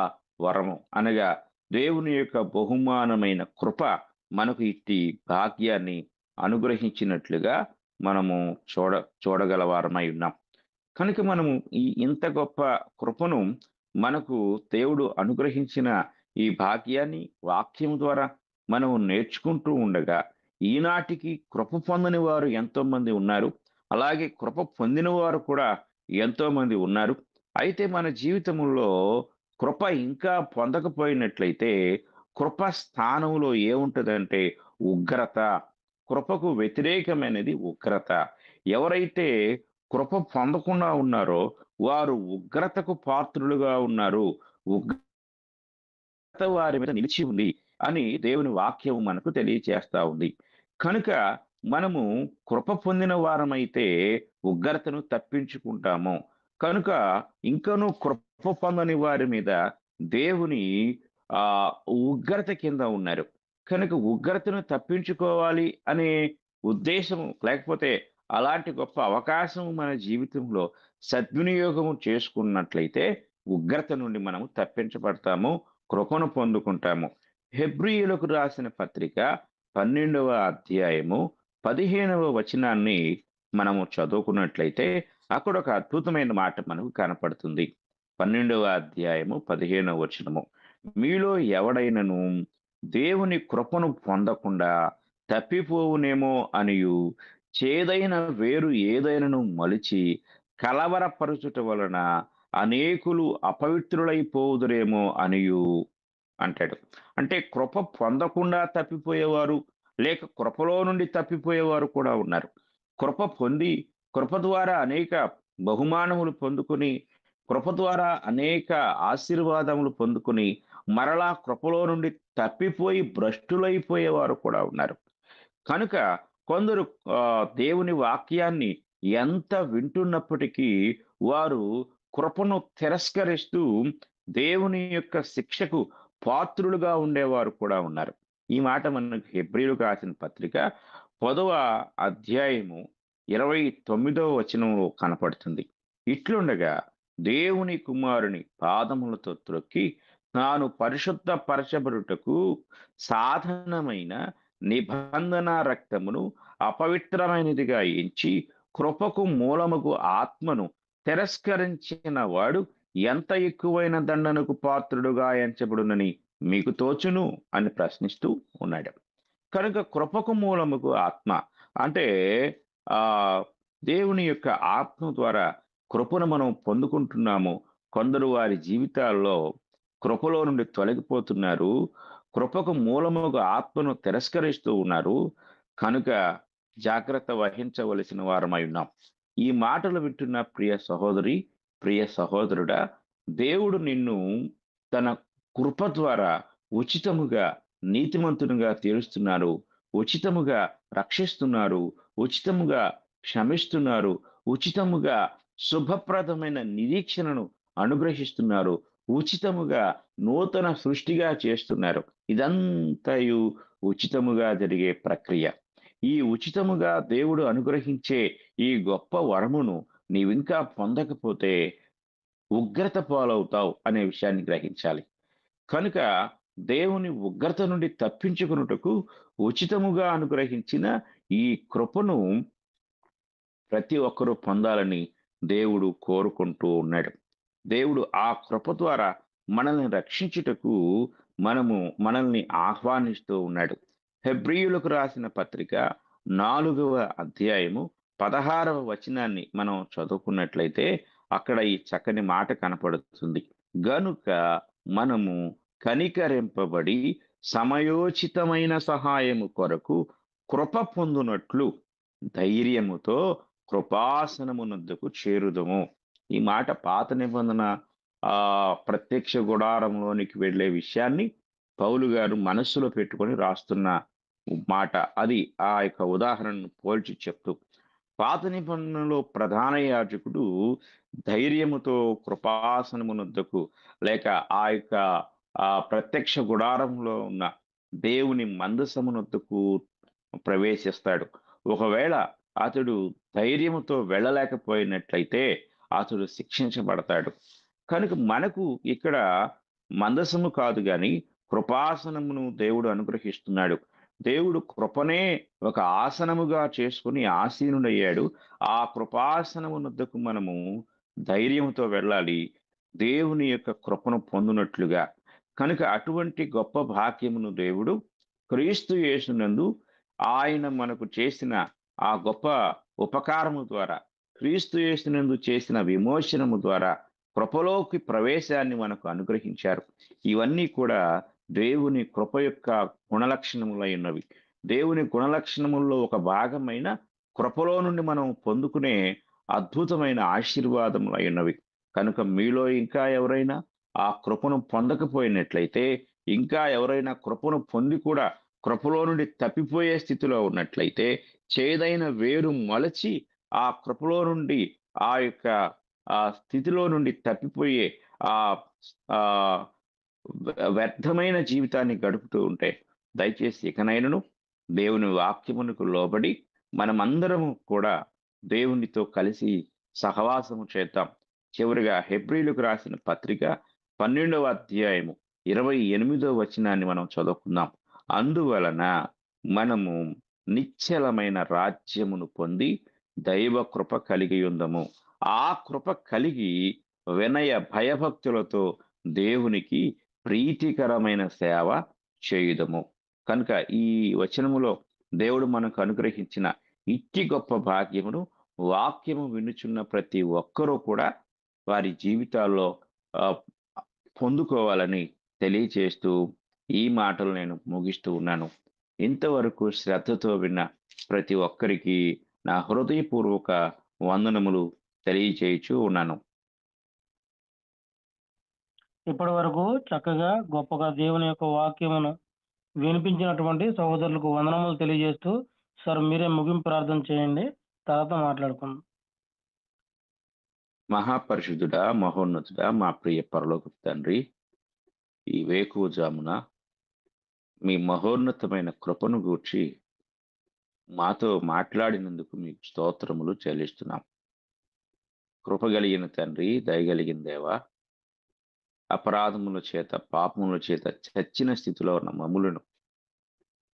వరము, అనగా దేవుని యొక్క బహుమానమైన కృప మనకు ఇట్టి భాగ్యాన్ని అనుగ్రహించినట్లుగా మనము చూడగలవారమై ఉన్నాం. కనుక మనము ఇంత గొప్ప కృపను మనకు దేవుడు అనుగ్రహించిన ఈ భాగ్యాన్ని వాక్యం ద్వారా మనము నేర్చుకుంటూ ఉండగా, ఈనాటికి కృప పొందని వారు ఎంతో మంది ఉన్నారు. అలాగే కృప పొందిన వారు కూడా ఎంతో మంది ఉన్నారు. అయితే మన జీవితంలో కృప ఇంకా పొందకపోయినట్లయితే కృప స్థానంలో ఏముంటదంటే ఉగ్రత. కృపకు వ్యతిరేకమైనది ఉగ్రత. ఎవరైతే కృప పొందకుండా ఉన్నారో వారు ఉగ్రతకు పాత్రులుగా ఉన్నారు. ఉగ్రత వారి మీద నిలిచి ఉంది అని దేవుని వాక్యం మనకు తెలియచేస్తా ఉంది. కనుక మనము కృప పొందిన వారమైతే ఉగ్రతను తప్పించుకుంటాము. కనుక ఇంకనూ కృప పొందని వారి మీద దేవుని ఉగ్రత కింద ఉన్నారు. కనుక ఉగ్రతను తప్పించుకోవాలి అనే ఉద్దేశం లేకపోతే అలాంటి గొప్ప అవకాశం మన జీవితంలో సద్వినియోగం చేసుకున్నట్లయితే ఉగ్రత నుండి మనము తప్పించబడతాము, కృపను పొందుకుంటాము. హెబ్రీయులకు రాసిన పత్రిక 12వ అధ్యాయము 15వ వచనాన్ని మనము చదువుకున్నట్లయితే అక్కడ ఒక అద్భుతమైన మాట మనకు కనపడుతుంది. 12వ అధ్యాయము 15వ వచనము, మీలో ఎవడైనను దేవుని కృపను పొందకుండా తప్పిపోవునేమో అనియు చేదైన వేరు ఏదైనను మలిచి కలవరపరచుట వలన అనేకులు అపవిత్రులైపోదురేమో అనియు అంటాడు. అంటే కృప పొందకుండా తప్పిపోయేవారు, లేక కృపలో నుండి తప్పిపోయేవారు కూడా ఉన్నారు. కృప పొంది కృప ద్వారా అనేక బహుమానములు పొందుకొని, కృప ద్వారా అనేక ఆశీర్వాదములు పొందుకొని మరలా కృపలో నుండి తప్పిపోయి భ్రష్టులైపోయేవారు కూడా ఉన్నారు. కనుక కొందరు దేవుని వాక్యాన్ని ఎంత వింటున్నప్పటికీ వారు కృపను తిరస్కరిస్తూ దేవుని యొక్క శిక్షకు పాత్రులుగా ఉండేవారు కూడా ఉన్నారు. ఈ మాట మనకు హెబ్రీయులకు రాసిన పత్రిక 10వ అధ్యాయము 29వ వచనంలో కనపడుతుంది. ఇట్లుండగా దేవుని కుమారుని పాదములతో త్రొక్కి తాను పరిశుద్ధ పరచబడుటకు సాధనమైన నిబంధన రక్తమును అపవిత్రమైనదిగా ఎంచి కృపకు మూలముకు ఆత్మను తిరస్కరించిన వాడు ఎంత ఎక్కువైన దండనకు పాత్రుడుగా ఎంచబడునని మీకు తోచును అని ప్రశ్నిస్తూ ఉన్నాడు. కనుక కృపకు మూలముకు ఆత్మ అంటే దేవుని యొక్క ఆత్మ ద్వారా కృపను మనం పొందుకుంటున్నాము. కొందరు వారి జీవితాల్లో కృపలో నుండి తొలగిపోతున్నారు, కృపకు మూలముగా ఆత్మను తిరస్కరిస్తూ ఉన్నారు. కనుక జాగ్రత్త వహించవలసిన వారమై ఉన్నాం. ఈ మాటలు వింటున్న ప్రియ సహోదరి, ప్రియ సహోదరుడా, దేవుడు నిన్ను తన కృప ద్వారా ఉచితముగా నీతిమంతునిగా తీరుస్తున్నారు, ఉచితముగా రక్షిస్తున్నారు, ఉచితముగా క్షమిస్తున్నారు, ఉచితముగా శుభప్రదమైన నిరీక్షణను అనుగ్రహిస్తున్నారు, ఉచితముగా నూతన సృష్టిగా చేస్తున్నారు. ఇదంతయు ఉచితముగా జరిగే ప్రక్రియ. ఈ ఉచితముగా దేవుడు అనుగ్రహించే ఈ గొప్ప వరమును నీవింకా పొందకపోతే ఉగ్రత పాలవుతావు అనే విషయాన్ని గ్రహించాలి. కనుక దేవుని ఉగ్రత నుండి తప్పించుకున్నటకు ఉచితముగా అనుగ్రహించిన ఈ కృపను ప్రతి ఒక్కరూ పొందాలని దేవుడు కోరుకుంటూ ఉన్నాడు. దేవుడు ఆ కృప ద్వారా మనల్ని రక్షించుటకు మనల్ని ఆహ్వానిస్తూ ఉన్నాడు. హెబ్రీయులకు రాసిన పత్రిక 4వ అధ్యాయము 16వ వచనాన్ని మనం చదువుకున్నట్లయితే అక్కడ ఈ చక్కని మాట కనపడుతుంది. గనుక మనము కనికరింపబడి సమయోచితమైన సహాయము కొరకు కృప పొందునట్లు ధైర్యముతో కృపాసనమునొద్దకు చేరుదము. ఈ మాట పాత నిబంధన ప్రత్యక్ష గుడారంలోనికి వెళ్ళే విషయాన్ని పౌలు గారు మనస్సులో పెట్టుకొని రాస్తున్న మాట. అది ఆ యొక్క ఉదాహరణను పోల్చి చెప్తూ, పాత నిబంధనలో ప్రధాన యాజకుడు ధైర్యముతో కృపాసనమునొద్దకు లేక ఆ యొక్క ప్రత్యక్ష గుడారంలో ఉన్న దేవుని మందసమునొద్దకు ప్రవేశిస్తాడు. ఒకవేళ అతడు ధైర్యముతో వెళ్ళలేకపోయినట్లయితే అతడు శిక్షించబడతాడు. కనుక మనకు ఇక్కడ మందసము కాదు గాని కృపాసనమును దేవుడు అనుగ్రహిస్తున్నాడు. దేవుడు కృపనే ఒక ఆసనముగా చేసుకుని ఆసీనుడయ్యాడు. ఆ కృపాసనమునొద్దకు మనము ధైర్యంతో వెళ్ళాలి, దేవుని యొక్క కృపను పొందునట్లుగా. కనుక అటువంటి గొప్ప భాగ్యమును దేవుడు క్రీస్తు యేసునందు ఆయన మనకు చేసిన ఆ గొప్ప ఉపకారము ద్వారా, క్రీస్తు యేసునందు చేసిన విమోచనము ద్వారా కృపలోకి ప్రవేశాన్ని మనకు అనుగ్రహించారు. ఇవన్నీ కూడా దేవుని కృప యొక్క గుణలక్షణములై ఉన్నవి. దేవుని గుణలక్షణముల్లో ఒక భాగమైన కృపలో నుండి మనం పొందుకునే అద్భుతమైన ఆశీర్వాదములై ఉన్నవి. కనుక మీలో ఇంకా ఎవరైనా ఆ కృపను పొందకపోయినట్లయితే, ఇంకా ఎవరైనా కృపను పొంది కూడా కృపలో నుండి తప్పిపోయే స్థితిలో ఉన్నట్లయితే, చేదైన వేరు మొలచి ఆ కృపలో నుండి ఆ యొక్క స్థితిలో నుండి తప్పిపోయే ఆ వ్యర్థమైన జీవితాన్ని గడుపుతూ ఉంటే, దయచేసి ఇకనైనను దేవుని వాక్యమునకు లోబడి మనమందరము కూడా దేవునితో కలిసి సహవాసము చేద్దాం. చివరిగా హెబ్రీయులకు రాసిన పత్రిక 12వ అధ్యాయము 28వ వచనాన్ని మనం చదువుకుందాం. అందువలన మనము నిశ్చలమైన రాజ్యమును పొంది దైవ కృప కలిగి ఉందము. ఆ కృప కలిగి వినయ భయభక్తులతో దేవునికి ప్రీతికరమైన సేవ చేయుదము. కనుక ఈ వచనములో దేవుడు మనకు అనుగ్రహించిన ఇట్టి గొప్ప భాగ్యమును వాక్యము వినుచున్న ప్రతి ఒక్కరూ కూడా వారి జీవితాల్లో పొందుకోవాలని తెలియచేస్తూ ఈ మాటలు నేను ముగిస్తూ ఉన్నాను. ఇంతవరకు శ్రద్ధతో విన్న ప్రతి ఒక్కరికి నా హృదయపూర్వక వందనములు తెలియచేయచ్చు ఉన్నాను. ఇప్పటి వరకు చక్కగా గొప్పగా దేవుని యొక్క వాక్యమును వినిపించినటువంటి సహోదరులకు వందనములు తెలియజేస్తూ, సార్ మీరే ముగింపు ప్రార్థన చేయండి, తర్వాత మాట్లాడుకుందాం. మహాపరిశుద్ధుడా, మహోన్నతుడా, మా ప్రియ పరలోకపు తండ్రి, ఈ వేకువజామున మీ మహోన్నతమైన కృపను గూర్చి మాతో మాట్లాడినందుకు మీకు స్తోత్రములు చెల్లిస్తున్నాం. కృపగలిగిన తండ్రి, దయగలిగిన దేవా, అపరాధముల చేత పాపముల చేత చచ్చిన స్థితిలో ఉన్న మమ్ములను,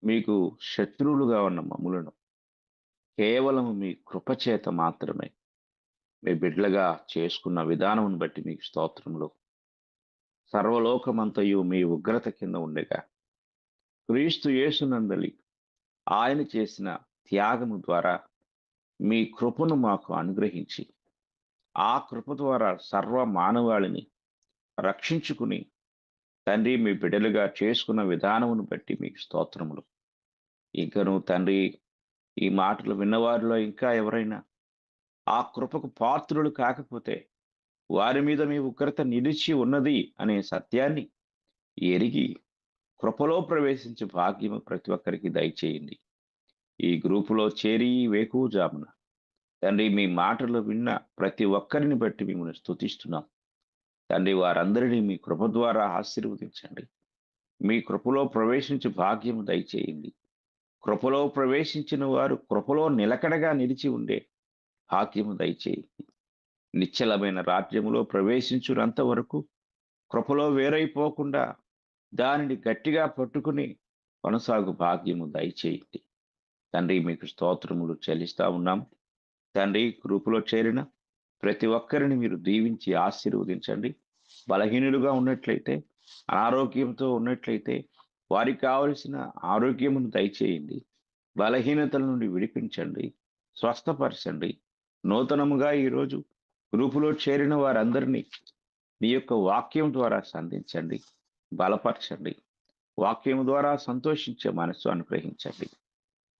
మీకు శత్రువులుగా ఉన్న మమ్ములను కేవలం మీ కృపచేత మాత్రమే మీ బిడ్డలుగా చేసుకున్న విధానమును బట్టి మీకు స్తోత్రములు. సర్వలోకమంతయు మీ ఉగ్రత కింద ఉండగా క్రీస్తు యేసునందలి ఆయన చేసిన త్యాగము ద్వారా మీ కృపను మాకు అనుగ్రహించి, ఆ కృప ద్వారా సర్వ మానవాళిని రక్షించుకుని తండ్రి మీ బిడ్డలుగా చేసుకున్న విధానమును బట్టి మీకు స్తోత్రములు. ఇంకను తండ్రి, ఈ మాటలు విన్నవారిలో ఇంకా ఎవరైనా ఆ కృపకు పాత్రులు కాకపోతే, వారి మీద మీ ఉగ్రత నిలిచి ఉన్నది అనే సత్యాన్ని ఎరిగి కృపలో ప్రవేశించే భాగ్యము ప్రతి ఒక్కరికి దయచేయండి. ఈ గ్రూపులో చేరి వేకువజామున తండ్రి మీ మాటలు విన్న ప్రతి ఒక్కరిని బట్టి మిమ్మల్ని స్తుతిస్తున్నాం తండ్రి. వారందరినీ మీ కృప ద్వారా ఆశీర్వదించండి. మీ కృపలో ప్రవేశించే భాగ్యము దయచేయండి. కృపలో ప్రవేశించిన వారు కృపలో నిలకడగా నిలిచి ఉండే భాగ్యము దయచేయండి. నిశ్చలమైన రాజ్యములో ప్రవేశించున్నంత వరకు కృపలో వేరైపోకుండా దానిని గట్టిగా పట్టుకుని కొనసాగు భాగ్యము దయచేయండి తండ్రి. మీకు స్తోత్రములు చెల్లిస్తా ఉన్నాం తండ్రి. గ్రూపులో చేరిన ప్రతి ఒక్కరిని మీరు దీవించి ఆశీర్వదించండి. బలహీనులుగా ఉన్నట్లయితే, అనారోగ్యంతో ఉన్నట్లయితే వారికి కావలసిన ఆరోగ్యమును దయచేయండి. బలహీనతల నుండి విడిపించండి, స్వస్థపరచండి. నూతనముగా ఈరోజు గ్రూపులో చేరిన వారందరినీ నీ యొక్క వాక్యం ద్వారా సంధించండి, బలపరచండి. వాక్యం ద్వారా సంతోషించే మనసు అనుగ్రహించండి.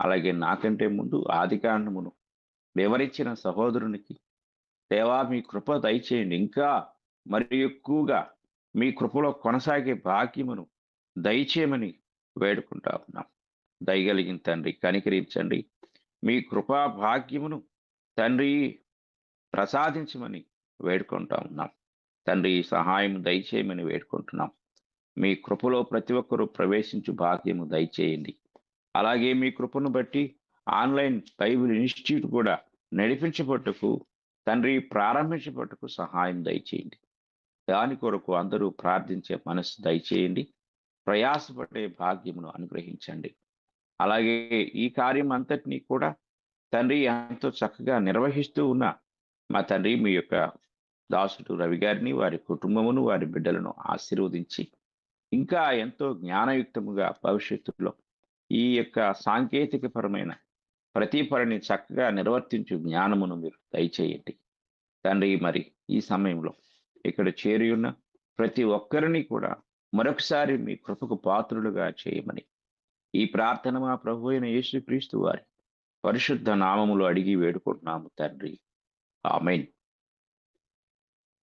అలాగే నాకంటే ముందు ఆదికాండమును వివరించిన సహోదరునికి దేవా మీ కృప దయచేయండి. ఇంకా మరి ఎక్కువగా మీ కృపలో కొనసాగే భాగ్యమును దయచేయమని వేడుకుంటా ఉన్నాం. దయగలిగిన తండ్రి కనికరించండి. మీ కృపా భాగ్యమును తండ్రి ప్రసాదించమని వేడుకుంటా ఉన్నాం. తండ్రి సహాయం దయచేయమని వేడుకుంటున్నాం. మీ కృపలో ప్రతి ఒక్కరూ ప్రవేశించు భాగ్యము దయచేయండి. అలాగే మీ కృపను బట్టి ఆన్లైన్ బైబిల్ ఇన్స్టిట్యూట్ కూడా నడిపించబట్టుకు తండ్రి ప్రారంభించబట్టుకు సహాయం దయచేయండి. దాని కొరకు అందరూ ప్రార్థించే మనసు దయచేయండి. ప్రయాసపడే భాగ్యమును అనుగ్రహించండి. అలాగే ఈ కార్యం అంతటినీ కూడా తండ్రి ఎంతో చక్కగా నిర్వహిస్తూ ఉన్న మా తండ్రి మీ యొక్క దాసుడు రవి గారిని, వారి కుటుంబమును, వారి బిడ్డలను ఆశీర్వదించి ఇంకా ఎంతో జ్ఞానయుక్తముగా భవిష్యత్తులో ఈ యొక్క సాంకేతిక పరమైన ప్రతి పనిని చక్కగా నిర్వర్తించు జ్ఞానమును మీరు దయచేయండి తండ్రి. మరి ఈ సమయంలో ఇక్కడ చేరి ఉన్న ప్రతి ఒక్కరిని కూడా మరొకసారి మీ కృపకు పాత్రులుగా చేయమని ఈ ప్రార్థన మా ప్రభు అయిన యేసుక్రీస్తు వారి పరిశుద్ధ నామములో అడిగి వేడుకుంటున్నాము తండ్రి. ఆమేన్.